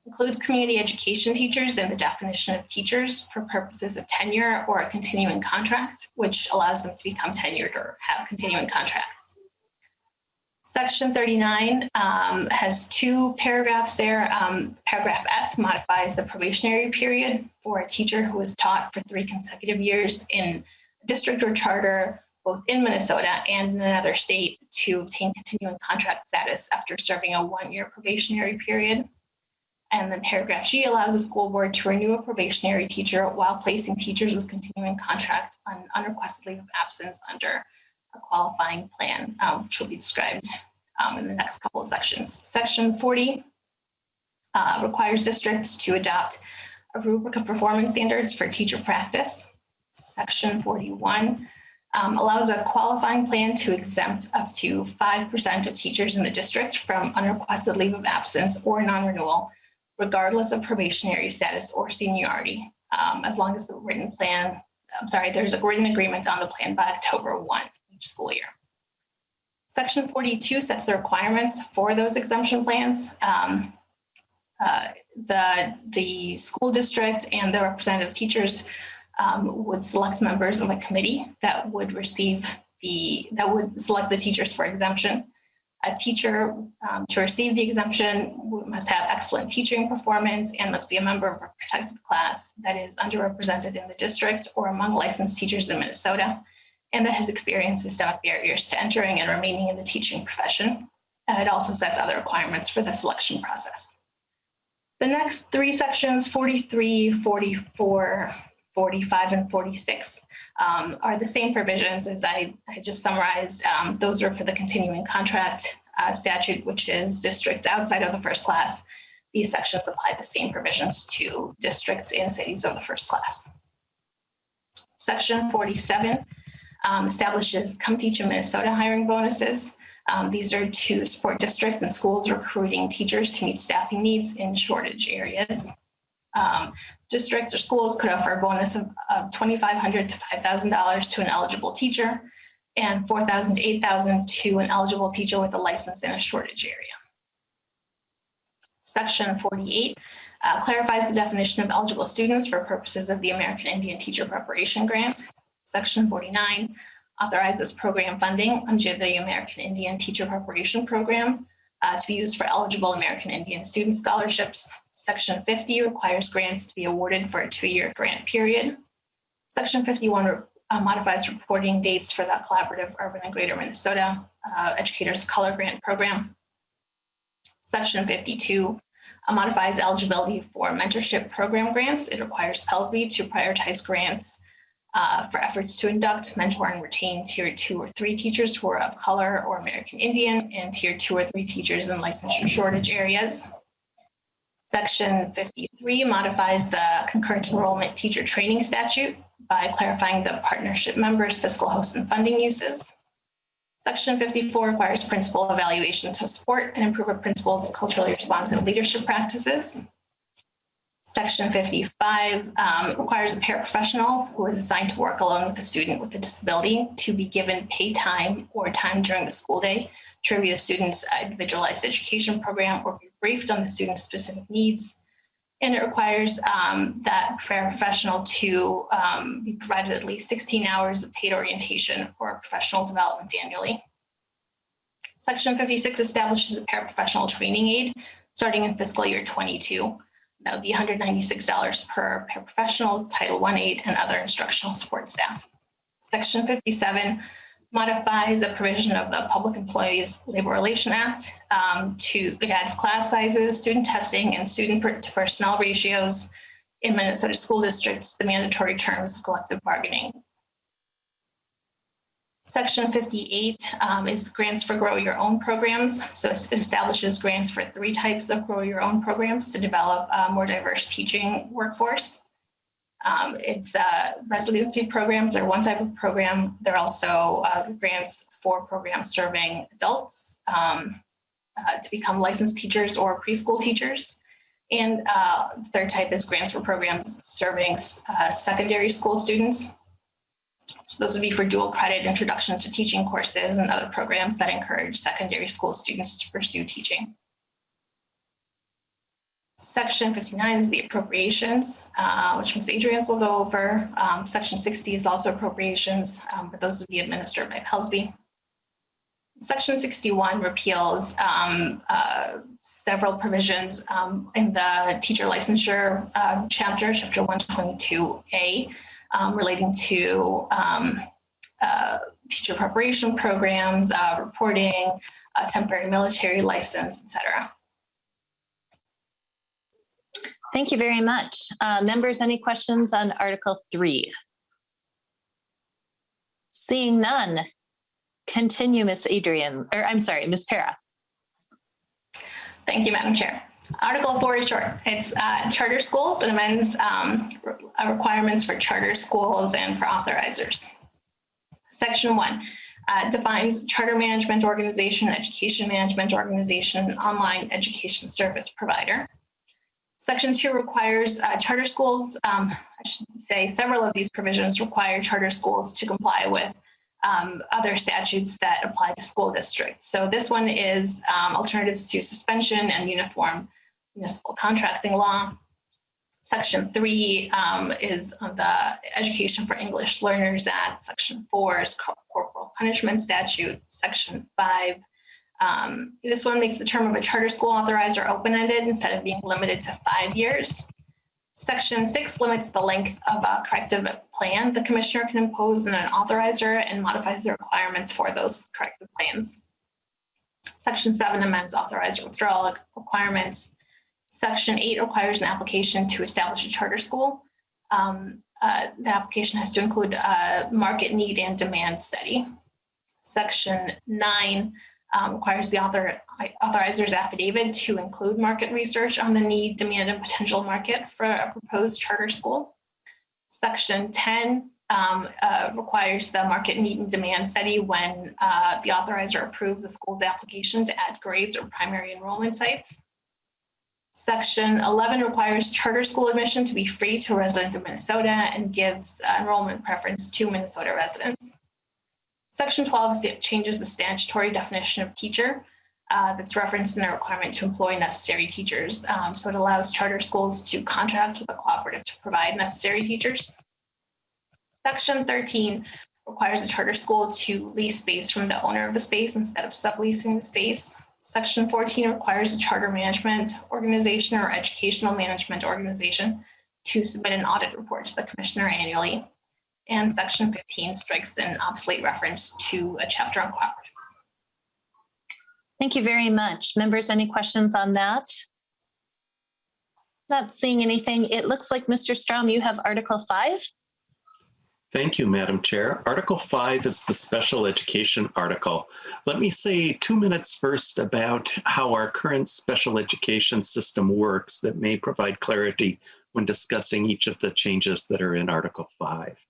includes community education teachers in the definition of teachers for purposes of tenure or a continuing contract, which allows them to become tenured or have continuing contracts. Section 39 has 2 paragraphs there. Paragraph F modifies the probationary period for a teacher who has taught for 3 consecutive years in a district or charter, both in Minnesota and in another state, to obtain continuing contract status after serving a 1-year probationary period. And then paragraph G allows the school board to renew a probationary teacher while placing teachers with continuing contract on unrequested leave of absence under a qualifying plan, which will be described in the next couple of sections. Section 40 requires districts to adopt a rubric of performance standards for teacher practice. Section 41 allows a qualifying plan to exempt up to 5% of teachers in the district from unrequested leave of absence or non-renewal, regardless of probationary status or seniority, as long as the written plan, there's a written agreement on the plan by October 1 each school year. Section 42 sets the requirements for those exemption plans. The school district and the representative teachers would select members of a committee that would select the teachers for exemption. A teacher to receive the exemption must have excellent teaching performance and must be a member of a protected class that is underrepresented in the district or among licensed teachers in Minnesota, and that has experienced systemic barriers to entering and remaining in the teaching profession. It also sets other requirements for the selection process. The next three sections, 43, 44, 45, and 46, are the same provisions as I just summarized. Those are for the continuing contract statute, which is districts outside of the first class. These sections apply the same provisions to districts and cities of the first class. Section 47 establishes Come Teach in Minnesota hiring bonuses. These are to support districts and schools recruiting teachers to meet staffing needs in shortage areas. Districts or schools could offer a bonus of $2,500 to $5,000 to an eligible teacher and $4,000 to $8,000 to an eligible teacher with a license in a shortage area. Section 48 clarifies the definition of eligible students for purposes of the American Indian Teacher Preparation Grant. Section 49 authorizes program funding under the American Indian Teacher Preparation Program to be used for eligible American Indian student scholarships. Section 50 requires grants to be awarded for a 2-year grant period. Section 51 modifies reporting dates for the Collaborative Urban and Greater Minnesota Educators of Color Grant Program. Section 52 modifies eligibility for mentorship program grants. It requires PELSB to prioritize grants for efforts to induct, mentor, and retain Tier 2 or 3 teachers who are of color or American Indian, and Tier 2 or 3 teachers in licensure shortage areas. Section 53 modifies the concurrent enrollment teacher training statute by clarifying the partnership members' fiscal host and funding uses. Section 54 requires principal evaluation to support and improve a principal's culturally responsive leadership practices. Section 55 requires a paraprofessional who is assigned to work alone with a student with a disability to be given paid time or time during the school day to review the student's individualized education program or be briefed on the student's specific needs. And it requires that paraprofessional to be provided at least 16 hours of paid orientation or professional development annually. Section 56 establishes a paraprofessional training aid starting in fiscal year 22. That would be $196 per paraprofessional, Title I aid, and other instructional support staff. Section 57 modifies a provision of the Public Employees Labor Relations Act. It adds class sizes, student testing, and student to personnel ratios in Minnesota school districts, the mandatory terms of collective bargaining. Section 58 is grants for Grow Your Own programs. So it establishes grants for 3 types of Grow Your Own programs to develop a more diverse teaching workforce. It's residency programs are one type of program. There are also grants for programs serving adults to become licensed teachers or preschool teachers. And the third type is grants for programs serving secondary school students. So those would be for dual credit introduction to teaching courses and other programs that encourage secondary school students to pursue teaching. Section 59 is the appropriations, which Ms. Adrians will go over. Section 60 is also appropriations, but those would be administered by PELSB. Section 61 repeals several provisions in the teacher licensure chapter 122A, relating to teacher preparation programs, reporting, temporary military license, etc. Thank you very much. Members, any questions on Article 3? Seeing none, continue, Ms. Ms. Para. Thank you, Madam Chair. Article 4 is short. It's charter schools and amends requirements for charter schools and for authorizers. Section 1 defines charter management organization, education management organization, and online education service provider. Section 2 requires charter schools, I should say several of these provisions require charter schools to comply with other statutes that apply to school districts. So this one is alternatives to suspension and uniform municipal contracting law. Section 3 is on the Education for English Learners Act. Section 4 is corporal punishment statute. Section 5 This one makes the term of a charter school authorizer open-ended instead of being limited to 5 years. Section 6 limits the length of a corrective plan the commissioner can impose on an authorizer and modifies the requirements for those corrective plans. Section 7 amends authorizer withdrawal requirements. Section 8 requires an application to establish a charter school. The application has to include a market need and demand study. Section 9 requires the authorizer's affidavit to include market research on the need, demand, and potential market for a proposed charter school. Section 10 requires the market need and demand study when the authorizer approves the school's application to add grades or primary enrollment sites. Section 11 requires charter school admission to be free to a resident of Minnesota and gives enrollment preference to Minnesota residents. Section 12 changes the statutory definition of teacher that's referenced in a requirement to employ necessary teachers. So it allows charter schools to contract with a cooperative to provide necessary teachers. Section 13 requires a charter school to lease space from the owner of the space instead of subleasing the space. Section 14 requires a charter management organization or educational management organization to submit an audit report to the commissioner annually. And Section 15 strikes an obsolete reference to a chapter on cooperatives. Thank you very much. Members, any questions on that? Not seeing anything. It looks like, Mr. Strom, you have Article 5. Thank you, Madam Chair. Article 5 is the special education article. Let me say 2 minutes first about how our current special education system works that may provide clarity when discussing each of the changes that are in Article 5.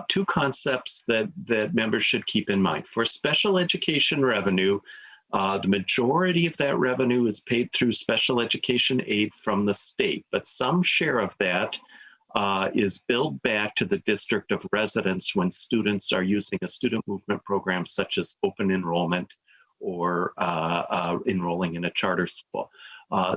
Two concepts that members should keep in mind. For special education revenue, the majority of that revenue is paid through special education aid from the state, but some share of that is billed back to the district of residence when students are using a student movement program such as open enrollment or enrolling in a charter school.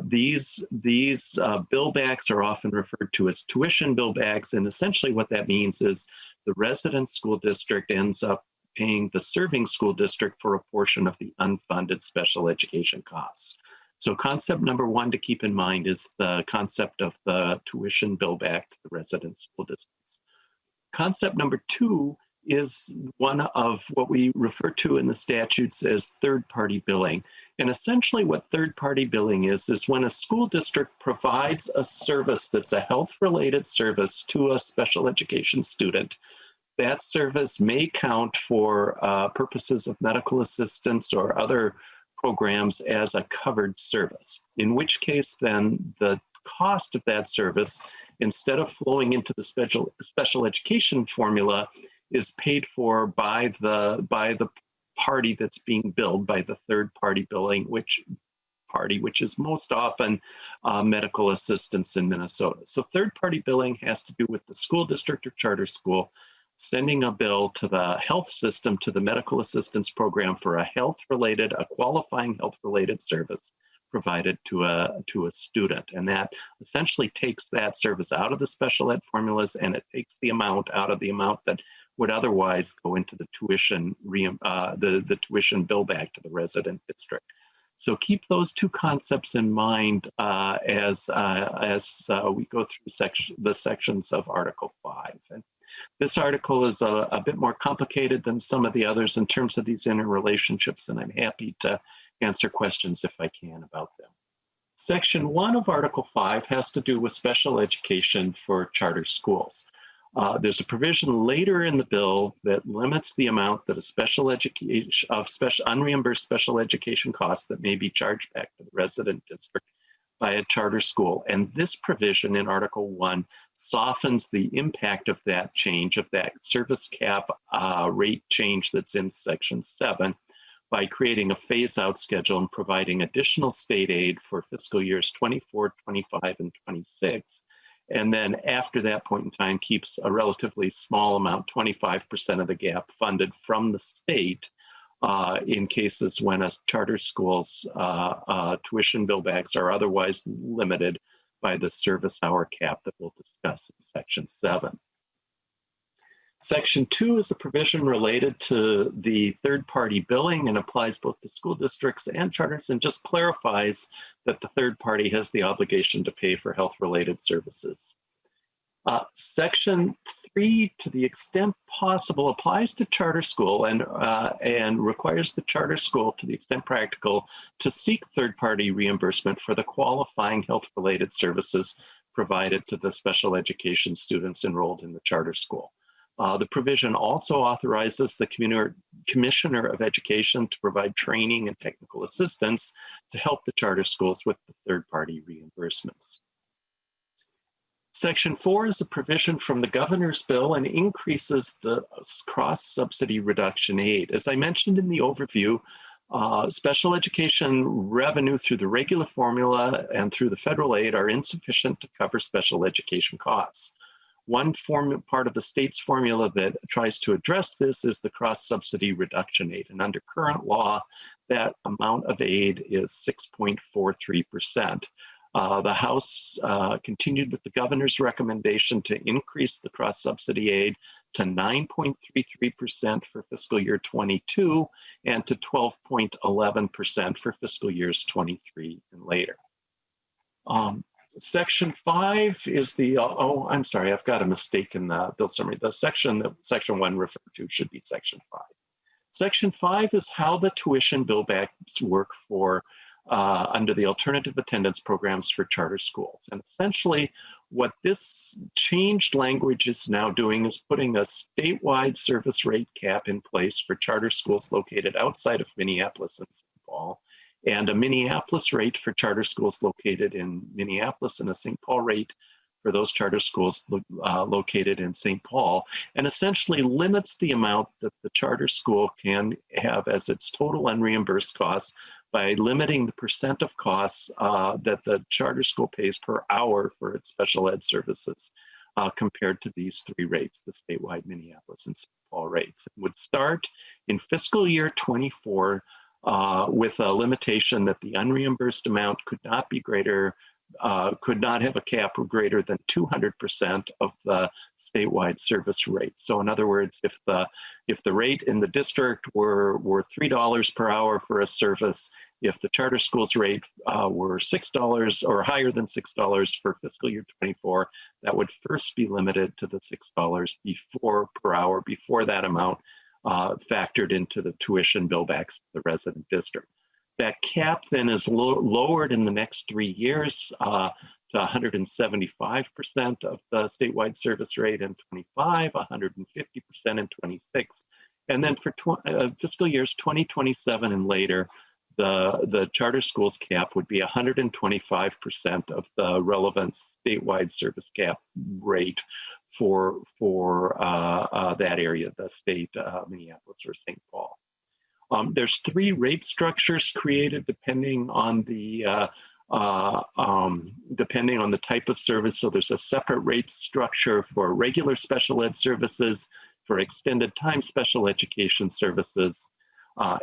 These billbacks are often referred to as tuition billbacks, and essentially what that means is the resident school district ends up paying the serving school district for a portion of the unfunded special education costs. So concept number one to keep in mind is the concept of the tuition billback to the resident school districts. Concept number two is one of what we refer to in the statutes as third-party billing. And essentially what third-party billing is when a school district provides a service that's a health-related service to a special education student. That service may count for purposes of medical assistance or other programs as a covered service, in which case then the cost of that service, instead of flowing into the special education formula, is paid for by the party that's being billed, by the third party billing, which is most often medical assistance in Minnesota. So third party billing has to do with the school district or charter school sending a bill to the health system, to the medical assistance program for a qualifying health-related service provided to a student. And that essentially takes that service out of the special ed formulas, and it takes the amount out of the amount that would otherwise go into the tuition, the tuition bill back to the resident district. So keep those two concepts in mind as we go through the sections of Article 5. And this article is a bit more complicated than some of the others in terms of these interrelationships, and I'm happy to answer questions if I can about them. Section 1 of Article 5 has to do with special education for charter schools. There's a provision later in the bill that limits the amount that unreimbursed special education costs that may be charged back to the resident district by a charter school. And this provision in Article 1 softens the impact of that change, of that service cap rate change that's in Section 7, by creating a phase-out schedule and providing additional state aid for fiscal years 24, 25, and 26. And then after that point in time, keeps a relatively small amount, 25% of the gap, funded from the state in cases when a charter school's tuition billbacks are otherwise limited by the service hour cap that we'll discuss in Section 7. Section 2 is a provision related to the third-party billing and applies both to school districts and charters, and just clarifies that the third party has the obligation to pay for health-related services. Section 3, to the extent possible, applies to charter school and requires the charter school, to the extent practical, to seek third-party reimbursement for the qualifying health-related services provided to the special education students enrolled in the charter school. The provision also authorizes the Commissioner of Education to provide training and technical assistance to help the charter schools with the third-party reimbursements. Section 4 is a provision from the governor's bill and increases the cross-subsidy reduction aid. As I mentioned in the overview, special education revenue through the regular formula and through the federal aid are insufficient to cover special education costs. One part of the state's formula that tries to address this is the cross-subsidy reduction aid. And under current law, that amount of aid is 6.43%. The House continued with the governor's recommendation to increase the cross-subsidy aid to 9.33% for fiscal year 22 and to 12.11% for fiscal years 23 and later. Section 5 is the, oh, I'm sorry, I've got a mistake in the bill summary. The section that Section 1 referred to should be Section 5. Section 5 is how the tuition billbacks work for under the alternative attendance programs for charter schools. And essentially what this changed language is now doing is putting a statewide service rate cap in place for charter schools located outside of Minneapolis and St. Paul, and a Minneapolis rate for charter schools located in Minneapolis, and a St. Paul rate for those charter schools located in St. Paul, and essentially limits the amount that the charter school can have as its total unreimbursed costs by limiting the percent of costs that the charter school pays per hour for its special ed services compared to these three rates, the statewide Minneapolis and St. Paul rates. It would start in fiscal year 24 with a limitation that the unreimbursed amount could not be greater, could not have a cap greater than 200% of the statewide service rate. So in other words, if the rate in the district were $3 per hour for a service, if the charter school's rate were $6 or higher than $6 for fiscal year 24, that would first be limited to the $6 per hour before that amount factored into the tuition billbacks to the resident district. That cap then is lowered in the next 3 years to 175% of the statewide service rate in 25, 150% in 26. And then for fiscal years 2027 and later, the charter schools cap would be 125% of the relevant statewide service cap rate for that area, the state, Minneapolis or St. Paul. There's three rate structures created depending on the type of service. So there's a separate rate structure for regular special ed services, for extended time special education services,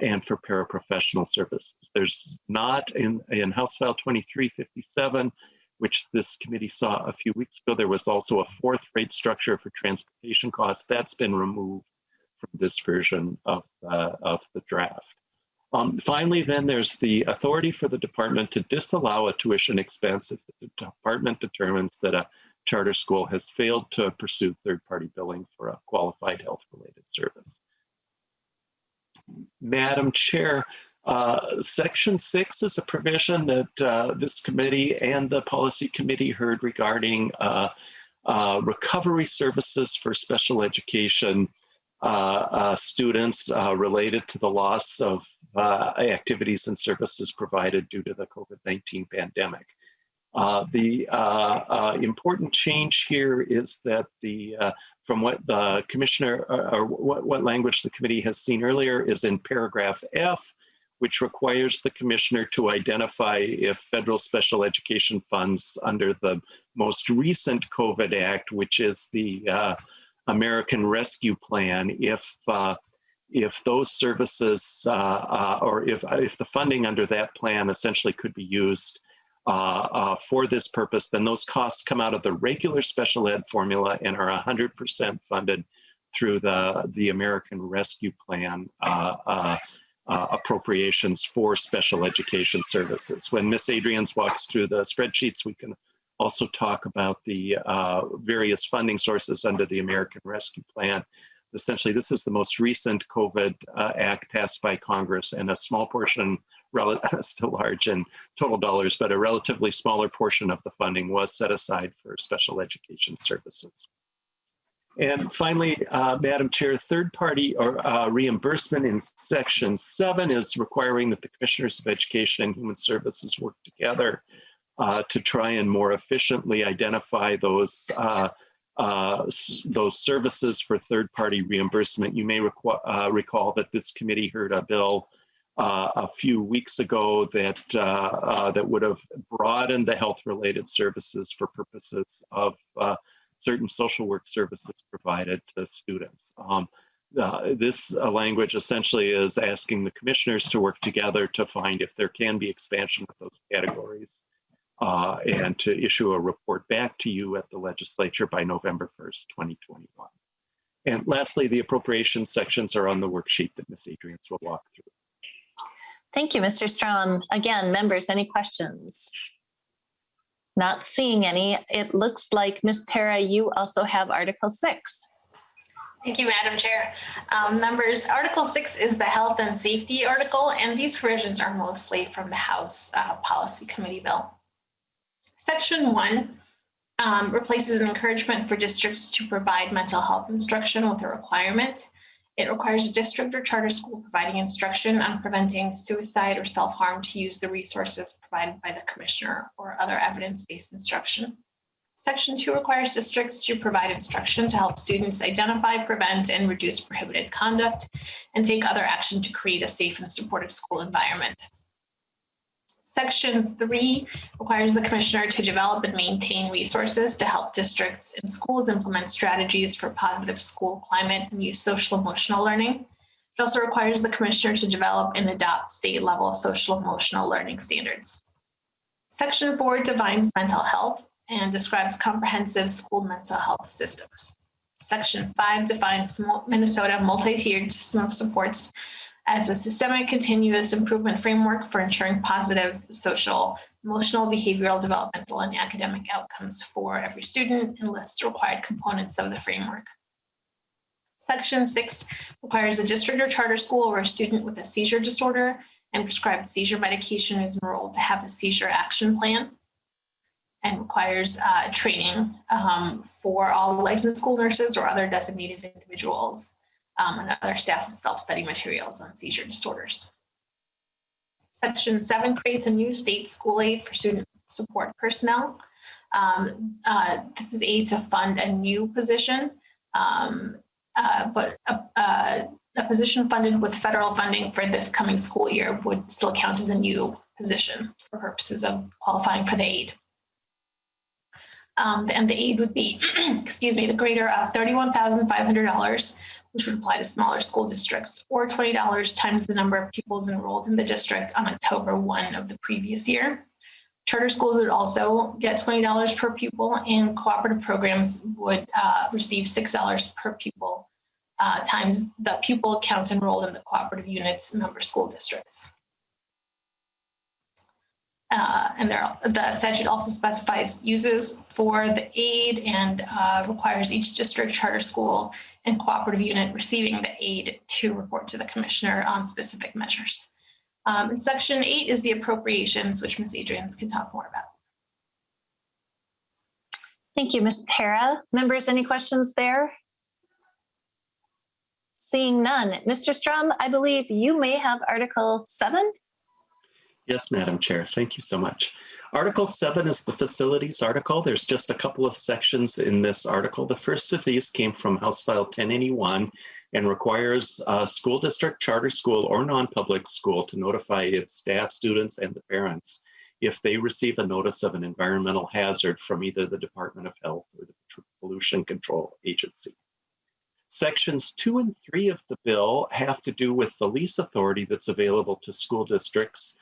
and for paraprofessional services. There's not in House File 2357, which this committee saw a few weeks ago, there was also a fourth rate structure for transportation costs. That's been removed from this version of the draft. Finally, then there's the authority for the department to disallow a tuition expense if the department determines that a charter school has failed to pursue third-party billing for a qualified health-related service. Madam Chair, Section 6 is a provision that this committee and the policy committee heard regarding recovery services for special education students related to the loss of activities and services provided due to the COVID-19 pandemic. The important change here is that from what the commissioner or what language the committee has seen earlier is in paragraph F, which requires the commissioner to identify if federal special education funds under the most recent COVID Act, which is the American Rescue Plan, if those services or if the funding under that plan essentially could be used for this purpose, then those costs come out of the regular special ed formula and are 100% funded through the American Rescue Plan appropriations for special education services. When Miss Adrians walks through the spreadsheets, we can also talk about the various funding sources under the American Rescue Plan. Essentially, this is the most recent COVID act passed by Congress, and a small portion, still large in total dollars, but a relatively smaller portion of the funding was set aside for special education services. And finally, Madam Chair, third-party reimbursement in Section 7 is requiring that the Commissioners of Education and Human Services work together to try and more efficiently identify those services for third-party reimbursement. You may recall that this committee heard a bill a few weeks ago that that would have broadened the health-related services for purposes of certain social work services provided to students. This language essentially is asking the commissioners to work together to find if there can be expansion of those categories and to issue a report back to you at the legislature by November 1st, 2021. And lastly, the appropriation sections are on the worksheet that Ms. Adrians will walk through. Thank you, Mr. Strom. Again, members, any questions? Not seeing any. It looks like, Ms. Para, you also have Article 6. Thank you, Madam Chair. Members, Article 6 is the health and safety article, and these provisions are mostly from the House Policy Committee bill. Section 1 replaces an encouragement for districts to provide mental health instruction with a requirement. It requires a district or charter school providing instruction on preventing suicide or self-harm to use the resources provided by the commissioner or other evidence-based instruction. Section 2 requires districts to provide instruction to help students identify, prevent, and reduce prohibited conduct and take other action to create a safe and supportive school environment. Section 3 requires the commissioner to develop and maintain resources to help districts and schools implement strategies for positive school climate and use social emotional learning. It also requires the commissioner to develop and adopt state-level social emotional learning standards. Section 4 defines mental health and describes comprehensive school mental health systems. Section 5 defines the Minnesota multi-tiered system of supports as a systemic continuous improvement framework for ensuring positive social, emotional, behavioral, developmental, and academic outcomes for every student, and lists required components of the framework. Section 6 requires a district or charter school where a student with a seizure disorder and prescribed seizure medication is enrolled to have a seizure action plan, and requires training for all licensed school nurses or other designated individuals and other staff and self-study materials on seizure disorders. Section 7 creates a new state school aid for student support personnel. This is aid to fund a new position, but a position funded with federal funding for this coming school year would still count as a new position for purposes of qualifying for the aid. And the aid would be, excuse me, the greater of $31,500, which would apply to smaller school districts, or $20 times the number of pupils enrolled in the district on October 1 of the previous year. Charter schools would also get $20 per pupil, and cooperative programs would receive $6 per pupil times the pupil count enrolled in the cooperative units member school districts. And the statute also specifies uses for the aid and requires each district, charter school, and cooperative unit receiving the aid to report to the commissioner on specific measures. And Section 8 is the appropriations, which Ms. Adrians can talk more about. Thank you, Ms. Para. Members, any questions there? Seeing none. Mr. Strom, I believe you may have Article 7. Yes, Madam Chair. Thank you so much. Article 7 is the facilities article. There's just a couple of sections in this article. The first of these came from House File 1081 and requires a school district, charter school, or non-public school to notify its staff, students, and the parents if they receive a notice of an environmental hazard from either the Department of Health or the Pollution Control Agency. Sections 2 and 3 of the bill have to do with the lease authority that's available to school districts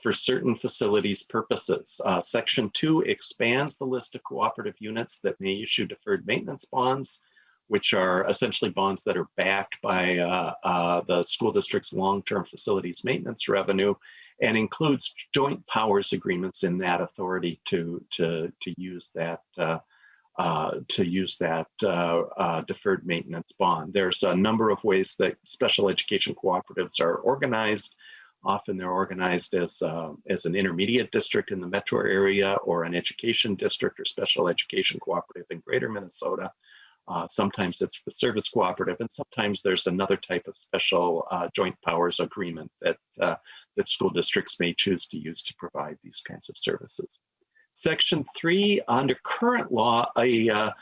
for certain facilities purposes. Section 2 expands the list of cooperative units that may issue deferred maintenance bonds, which are essentially bonds that are backed by the school district's long-term facilities maintenance revenue, and includes joint powers agreements in that authority to use that deferred maintenance bond. There's a number of ways that special education cooperatives are organized. Often they're organized as an intermediate district in the metro area, or an education district or special education cooperative in greater Minnesota. Sometimes it's the service cooperative, and sometimes there's another type of special joint powers agreement that school districts may choose to use to provide these kinds of services. Section 3, under current law, a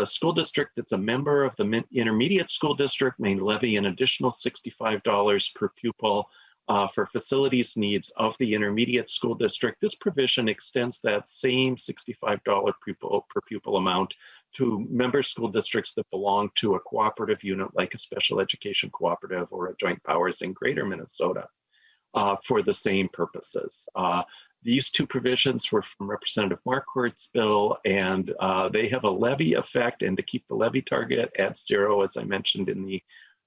school district that's a member of the intermediate school district may levy an additional $65 per pupil for facilities needs of the intermediate school district. This provision extends that same $65 per pupil amount to member school districts that belong to a cooperative unit, like a special education cooperative or a joint powers in greater Minnesota, for the same purposes. These two provisions were from Representative Marquardt's bill, and they have a levy effect, and to keep the levy target at 0, as I mentioned in the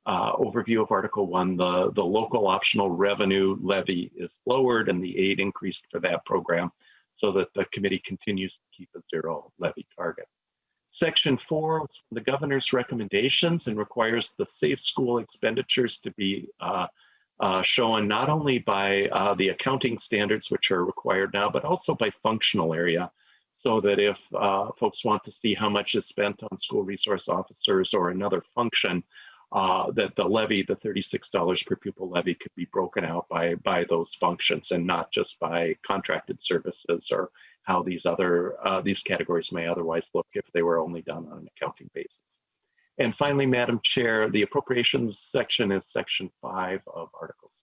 overview of Article 1, the local optional revenue levy is lowered and the aid increased for that program, so that the committee continues to keep a 0 levy target. Section 4 is the governor's recommendations and requires the safe school expenditures to be shown not only by the accounting standards, which are required now, but also by functional area, so that if folks want to see how much is spent on school resource officers or another function, that the levy, the $36 per pupil levy, could be broken out by those functions, and not just by contracted services or how these categories may otherwise look if they were only done on an accounting basis. And finally, Madam Chair, the appropriations section is section 5 of Articles.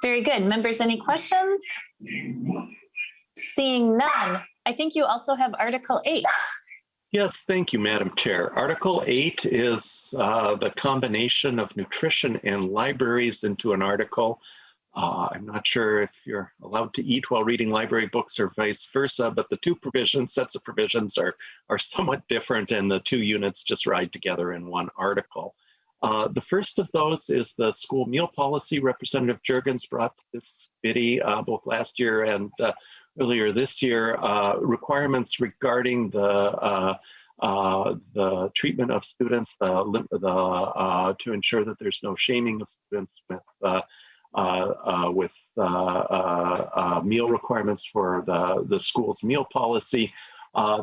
Very good. Members, any questions? Seeing none, I think you also have Article 8. Yes, thank you, Madam Chair. Article 8 is the combination of nutrition and libraries into an article. I'm not sure if you're allowed to eat while reading library books or vice versa, but the two sets of provisions are somewhat different, and the two units just ride together in one article. The first of those is the school meal policy. Representative Juergens brought to this committee both last year and earlier this year requirements regarding the treatment of students, to ensure that there's no shaming of students with meal requirements for the school's meal policy.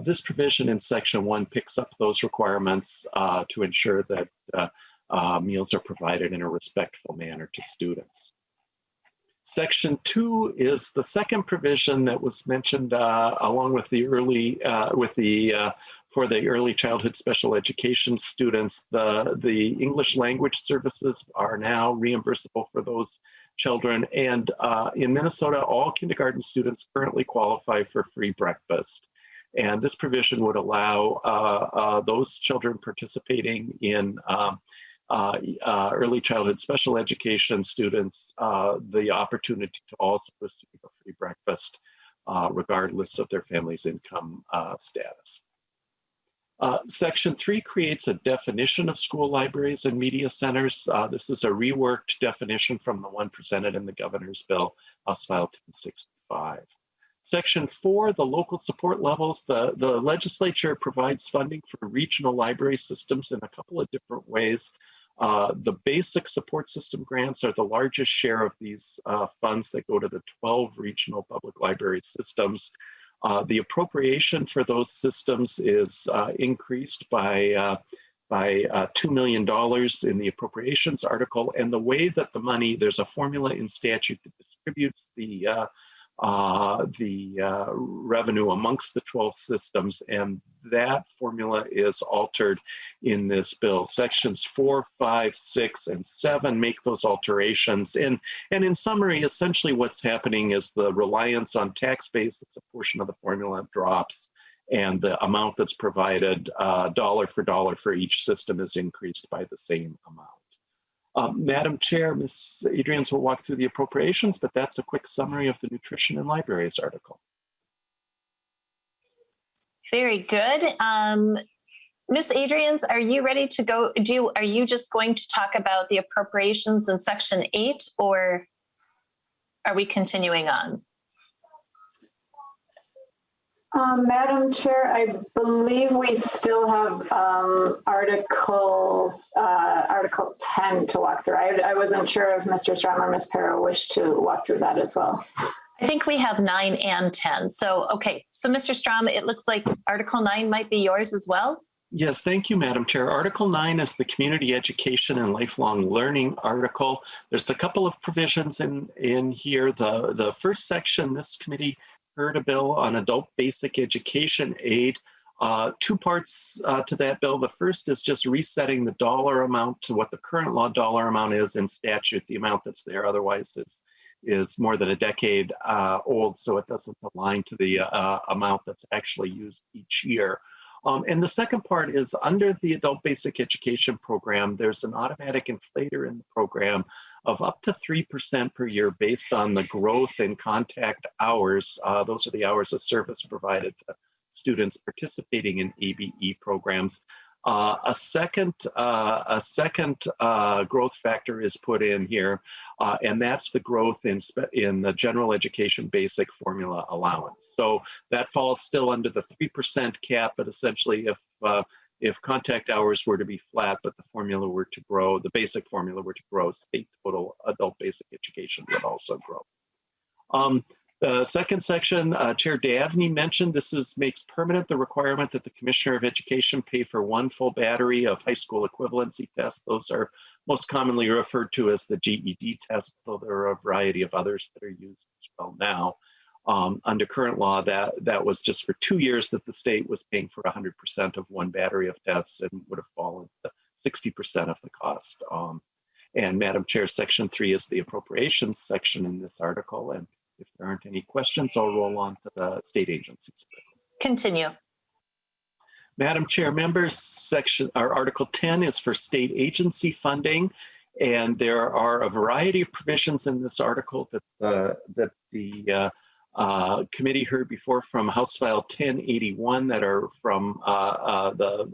This provision in section 1 picks up those requirements to ensure that meals are provided in a respectful manner to students. Section 2 is the second provision that was mentioned along with the for the early childhood special education students. The English language services are now reimbursable for those children, and in Minnesota, all kindergarten students currently qualify for free breakfast. And this provision would allow those children participating in early childhood special education students the opportunity to also receive a free breakfast regardless of their family's income status. Section 3 creates a definition of school libraries and media centers. This is a reworked definition from the one presented in the governor's bill, House File 1065. Section 4, the local support levels. The legislature provides funding for regional library systems in a couple of different ways. The basic support system grants are the largest share of these funds that go to the 12 regional public library systems. The appropriation for those systems is increased by $2 million in the appropriations article. And the way that the money, there's a formula in statute that distributes the revenue amongst the 12 systems, and that formula is altered in this bill. Sections 4, 5, 6, and 7 make those alterations. And in summary, essentially what's happening is the reliance on tax basis, a portion of the formula drops, and the amount that's provided dollar for dollar for each system is increased by the same amount. Madam Chair, Ms. Adrians will walk through the appropriations, but that's a quick summary of the nutrition and libraries article. Very good. Ms. Adrians, are you ready to go? Are you just going to talk about the appropriations in section 8, or are we continuing on? Madam Chair, I believe we still have Article 10 to walk through. I wasn't sure if Mr. Strom or Ms. Perro wished to walk through that as well. I think we have 9 and 10. So, okay. So, Mr. Strom, it looks like Article 9 might be yours as well. Yes, thank you, Madam Chair. Article 9 is the Community Education and Lifelong Learning article. There's a couple of provisions in here. The first section, this committee heard a bill on adult basic education aid. 2 parts to that bill. The first is just resetting the dollar amount to what the current law dollar amount is in statute. The amount that's there otherwise is more than a decade old, so it doesn't align to the amount that's actually used each year. And the second part is under the adult basic education program, there's an automatic inflator in the program of up to 3% per year based on the growth in contact hours. Those are the hours of service provided to students participating in ABE programs. A second growth factor is put in here, and that's the growth in the general education basic formula allowance. So that falls still under the 3% cap, but essentially if contact hours were to be flat, but the formula were to grow, the basic formula were to grow, state total adult basic education would also grow. The second section, Chair Davnie mentioned, makes permanent the requirement that the Commissioner of Education pay for 1 full battery of high school equivalency tests. Those are most commonly referred to as the GED test, though there are a variety of others that are used as well now. Under current law, that was just for 2 years that the state was paying for 100% of 1 battery of tests and would have fallen to 60% of the cost. And Madam Chair, Section 3 is the appropriations section in this article. And if there aren't any questions, I'll roll on to the state agencies. Continue. Madam Chair, members, Article 10 is for state agency funding, and there are a variety of provisions in this article that the committee heard before from House File 1081 that are from the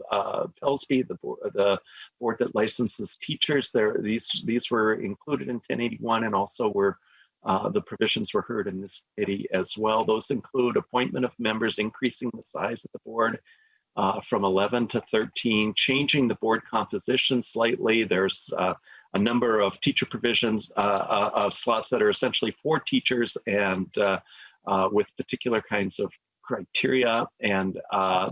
PELSB, the board that licenses teachers. These were included in 1081 and also were the provisions were heard in this committee as well. Those include appointment of members, increasing the size of the board from 11 to 13, changing the board composition slightly. There's a number of teacher provisions of slots that are essentially for teachers and with particular kinds of criteria, and that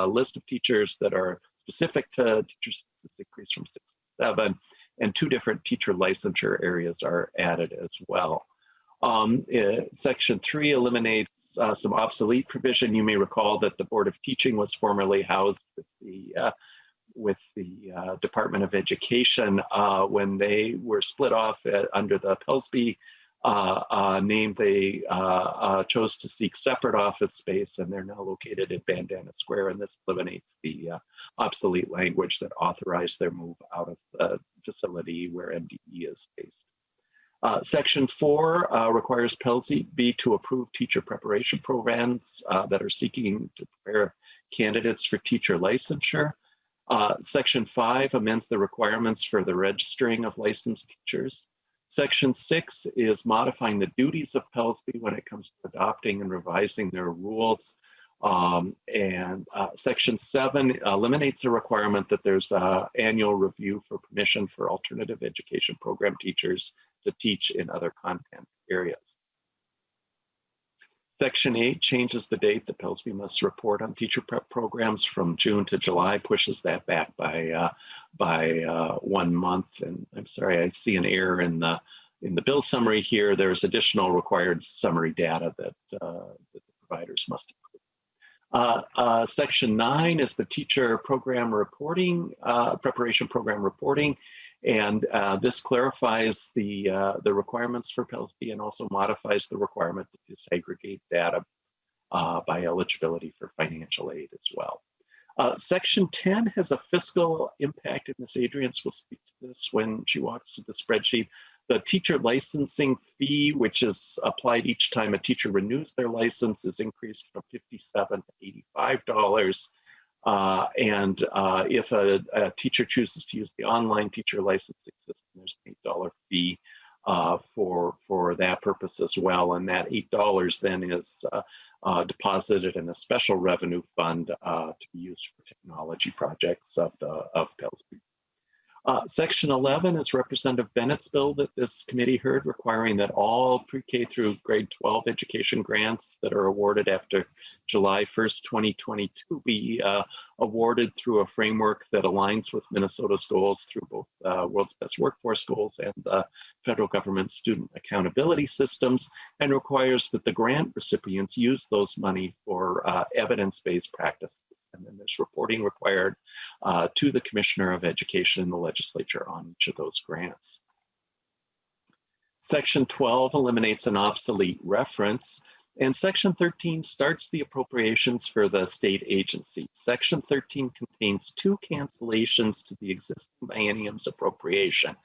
list of teachers that are specific to teachers is increased from 6 to 7. And 2 different teacher licensure areas are added as well. Section 3 eliminates some obsolete provision. You may recall that the Board of Teaching was formerly housed with the Department of Education. When they were split off under the PELSB name, they chose to seek separate office space, and they're now located at Bandana Square, and this eliminates the obsolete language that authorized their move out of the facility where MDE is based. Section 4 requires PELSB to approve teacher preparation programs that are seeking to prepare candidates for teacher licensure. Section 5 amends the requirements for the registering of licensed teachers. Section 6 is modifying the duties of PELSB when it comes to adopting and revising their rules. Section 7 eliminates the requirement that there's an annual review for permission for alternative education program teachers to teach in other content areas. Section 8 changes the date that PELSB must report on teacher prep programs from June to July, pushes that back by 1 month. And I'm sorry, I see an error in the bill summary here. There's additional required summary data that the providers must include. Section 9 is the teacher program reporting, preparation program reporting. And this clarifies the requirements for PELSB and also modifies the requirement to disaggregate data by eligibility for financial aid as well. Section 10 has a fiscal impact, and Ms. Adrians will speak to this when she walks through the spreadsheet. The teacher licensing fee, which is applied each time a teacher renews their license, is increased from $57 to $85. And if a teacher chooses to use the online teacher licensing system, there's an $8 fee for that purpose as well. And that $8 then is deposited in a special revenue fund to be used for technology projects of Pellsbury. Section 11 is Representative Bennett's bill that this committee heard, requiring that all pre-K through grade 12 education grants that are awarded after July 1st, 2022 be awarded through a framework that aligns with Minnesota's goals through both World's Best Workforce Goals and the federal government student accountability systems, and requires that the grant recipients use those money for evidence-based practices. And then there's reporting required to the Commissioner of Education in the legislature on each of those grants. Section 12 eliminates an obsolete reference, and Section 13 starts the appropriations for the state agency. Section 13 contains two cancellations to the existing biennium's appropriation.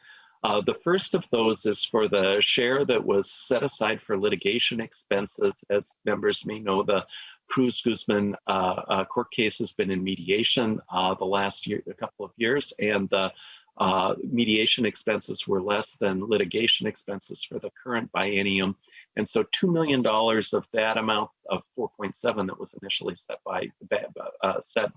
The first of those is for the share that was set aside for litigation expenses. As members may know, the Cruz-Guzman court case has been in mediation the last couple of years, and the mediation expenses were less than litigation expenses for the current biennium. And so $2 million of that amount of 4.7 that was initially set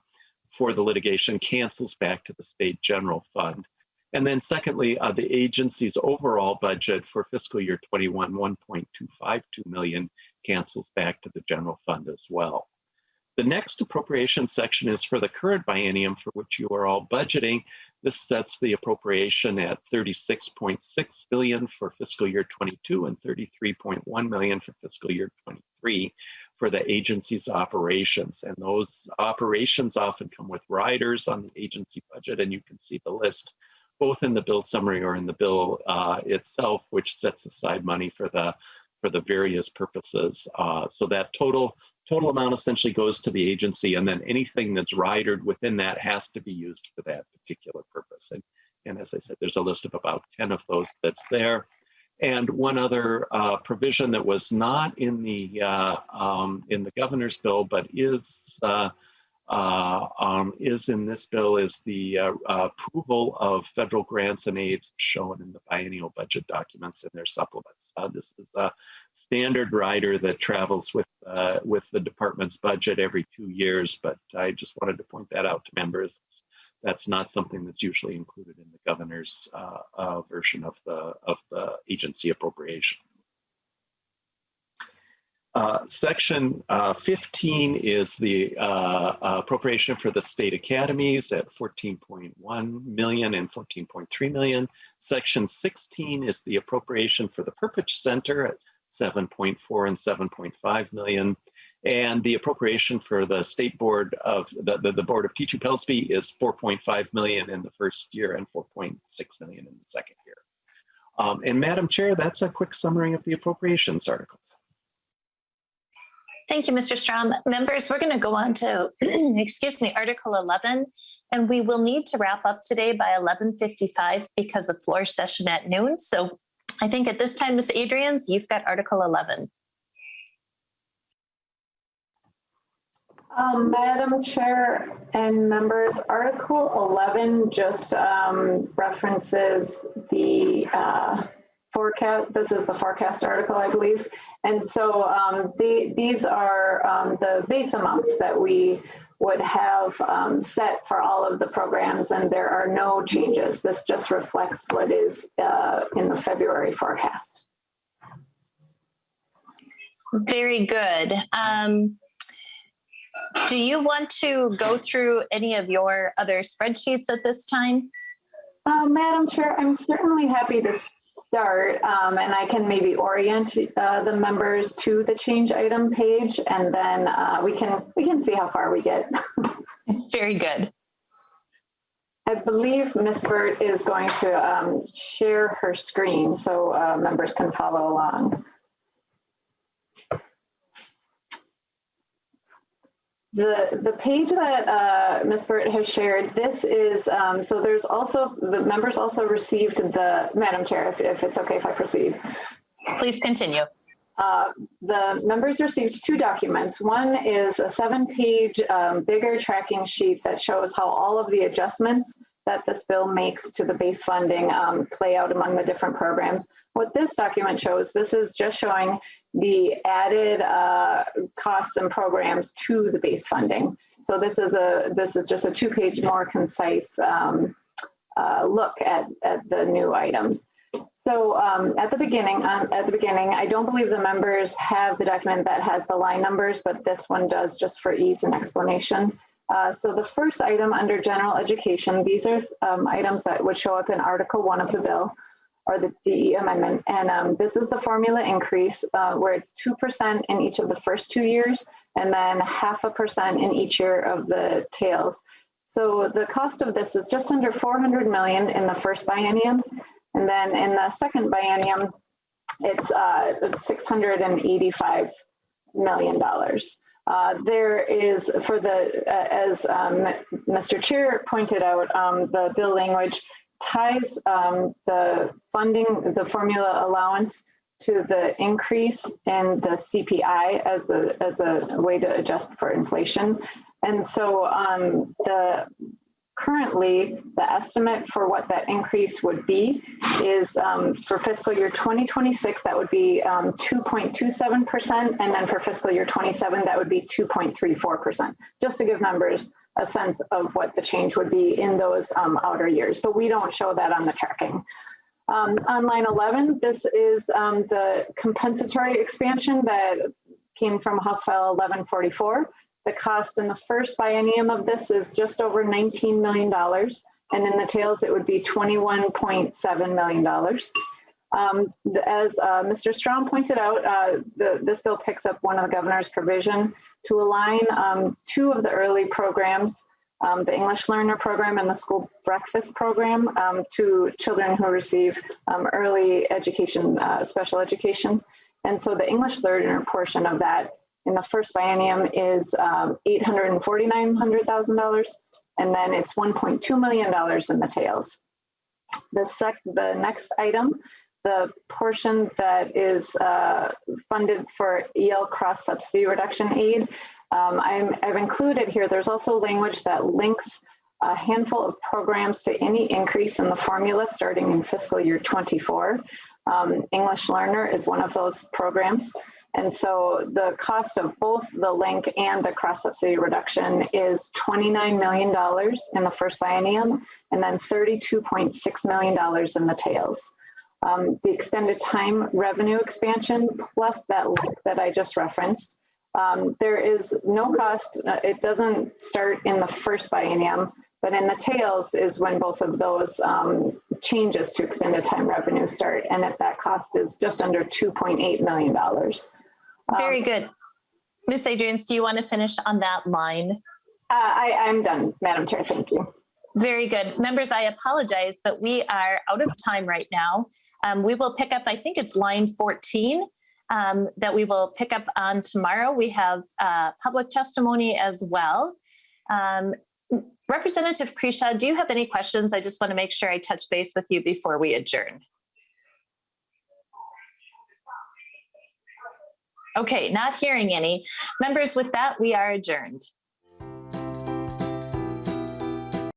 for the litigation cancels back to the state general fund. And then secondly, the agency's overall budget for fiscal year 21, 1.252 million, cancels back to the general fund as well. The next appropriation section is for the current biennium for which you are all budgeting. This sets the appropriation at $36.6 billion for fiscal year 22 and $33.1 million for fiscal year 23 for the agency's operations. And those operations often come with riders on the agency budget, and you can see the list both in the bill summary or in the bill itself, which sets aside money for the various purposes. So that total amount essentially goes to the agency, and then anything that's ridered within that has to be used for that particular purpose. And as I said, there's a list of about 10 of those that's there. And one other provision that was not in the governor's bill, but is in this bill, is the approval of federal grants and aids shown in the biennial budget documents and their supplements. This is a standard rider that travels with the department's budget every 2 years, but I just wanted to point that out to members. That's not something that's usually included in the governor's version of the agency appropriation. Section 15 is the appropriation for the state academies at 14.1 million and 14.3 million. Section 16 is the appropriation for the Perpich Center at 7.4 and 7.5 million. And the appropriation for the state board of the Board of Teaching Pellsbury is 4.5 million in the first year and 4.6 million in the second year. And Madam Chair, that's a quick summary of the appropriations articles. Thank you, Mr. Strom. Members, we're going to go on to, excuse me, Article 11, and we will need to wrap up today by 11:55 because of floor session at noon. So I think at this time, Ms. Adrians, you've got Article 11. Madam Chair and members, Article 11 just references the forecast. This is the forecast article, I believe. And so these are the base amounts that we would have set for all of the programs, and there are no changes. This just reflects what is in the February forecast. Very good. Do you want to go through any of your other spreadsheets at this time? Madam Chair, I'm certainly happy to start, and I can maybe orient the members to the change item page, and then we can see how far we get. Very good. I believe Ms. Burt is going to share her screen so members can follow along. The page that Ms. Burt has shared, this is, so there's also, the members also received the, Madam Chair, if it's okay if I proceed. Please continue. The members received 2 documents. One is a 7-page bigger tracking sheet that shows how all of the adjustments that this bill makes to the base funding play out among the different programs. What this document shows, this is just showing the added costs and programs to the base funding. So this is just a 2-page more concise look at the new items. So at the beginning, I don't believe the members have the document that has the line numbers, but this one does, just for ease and explanation. So the first item under general education, these are items that would show up in Article 1 of the bill, or the DE amendment. And this is the formula increase where it's 2% in each of the first 2 years, and then 0.5% in each year of the tails. So the cost of this is just under 400 million in the first biennium. And then in the second biennium, it's $685 million. There is, for the, as Mr. Chair pointed out, the bill language ties the funding, the formula allowance, to the increase in the CPI as a way to adjust for inflation. And so currently, the estimate for what that increase would be is for fiscal year 2026, that would be 2.27%. And then for fiscal year 27, that would be 2.34%, just to give members a sense of what the change would be in those outer years. But we don't show that on the tracking. On line 11, this is the compensatory expansion that came from House File 1144. The cost in the first biennium of this is just over $19 million. And in the tails, it would be $21.7 million. As Mr. Strong pointed out, this bill picks up one of the governor's provision to align 2 of the early programs, the English Learner Program and the School Breakfast Program, to children who receive early education, special education. And so the English Learner portion of that in the first biennium is $849,000, and then it's $1.2 million in the tails. The next item, the portion that is funded for EL cross-subsidy reduction aid, I've included here, there's also language that links a handful of programs to any increase in the formula starting in fiscal year 24. English Learner is one of those programs. And so the cost of both the link and the cross-subsidy reduction is $29 million in the first biennium, and then $32.6 million in the tails. The extended time revenue expansion plus that link that I just referenced, there is no cost. It doesn't start in the first biennium, but in the tails is when both of those changes to extended time revenue start. And that cost is just under $2.8 million. Very good. Ms. Adrians, do you want to finish on that line? I'm done, Madam Chair. Thank you. Very good. Members, I apologize, but we are out of time right now. We will pick up, I think it's line 14, that we will pick up on tomorrow. We have public testimony as well. Representative Kresha, do you have any questions? I just want to make sure I touch base with you before we adjourn. Okay, not hearing any. Members, with that, we are adjourned.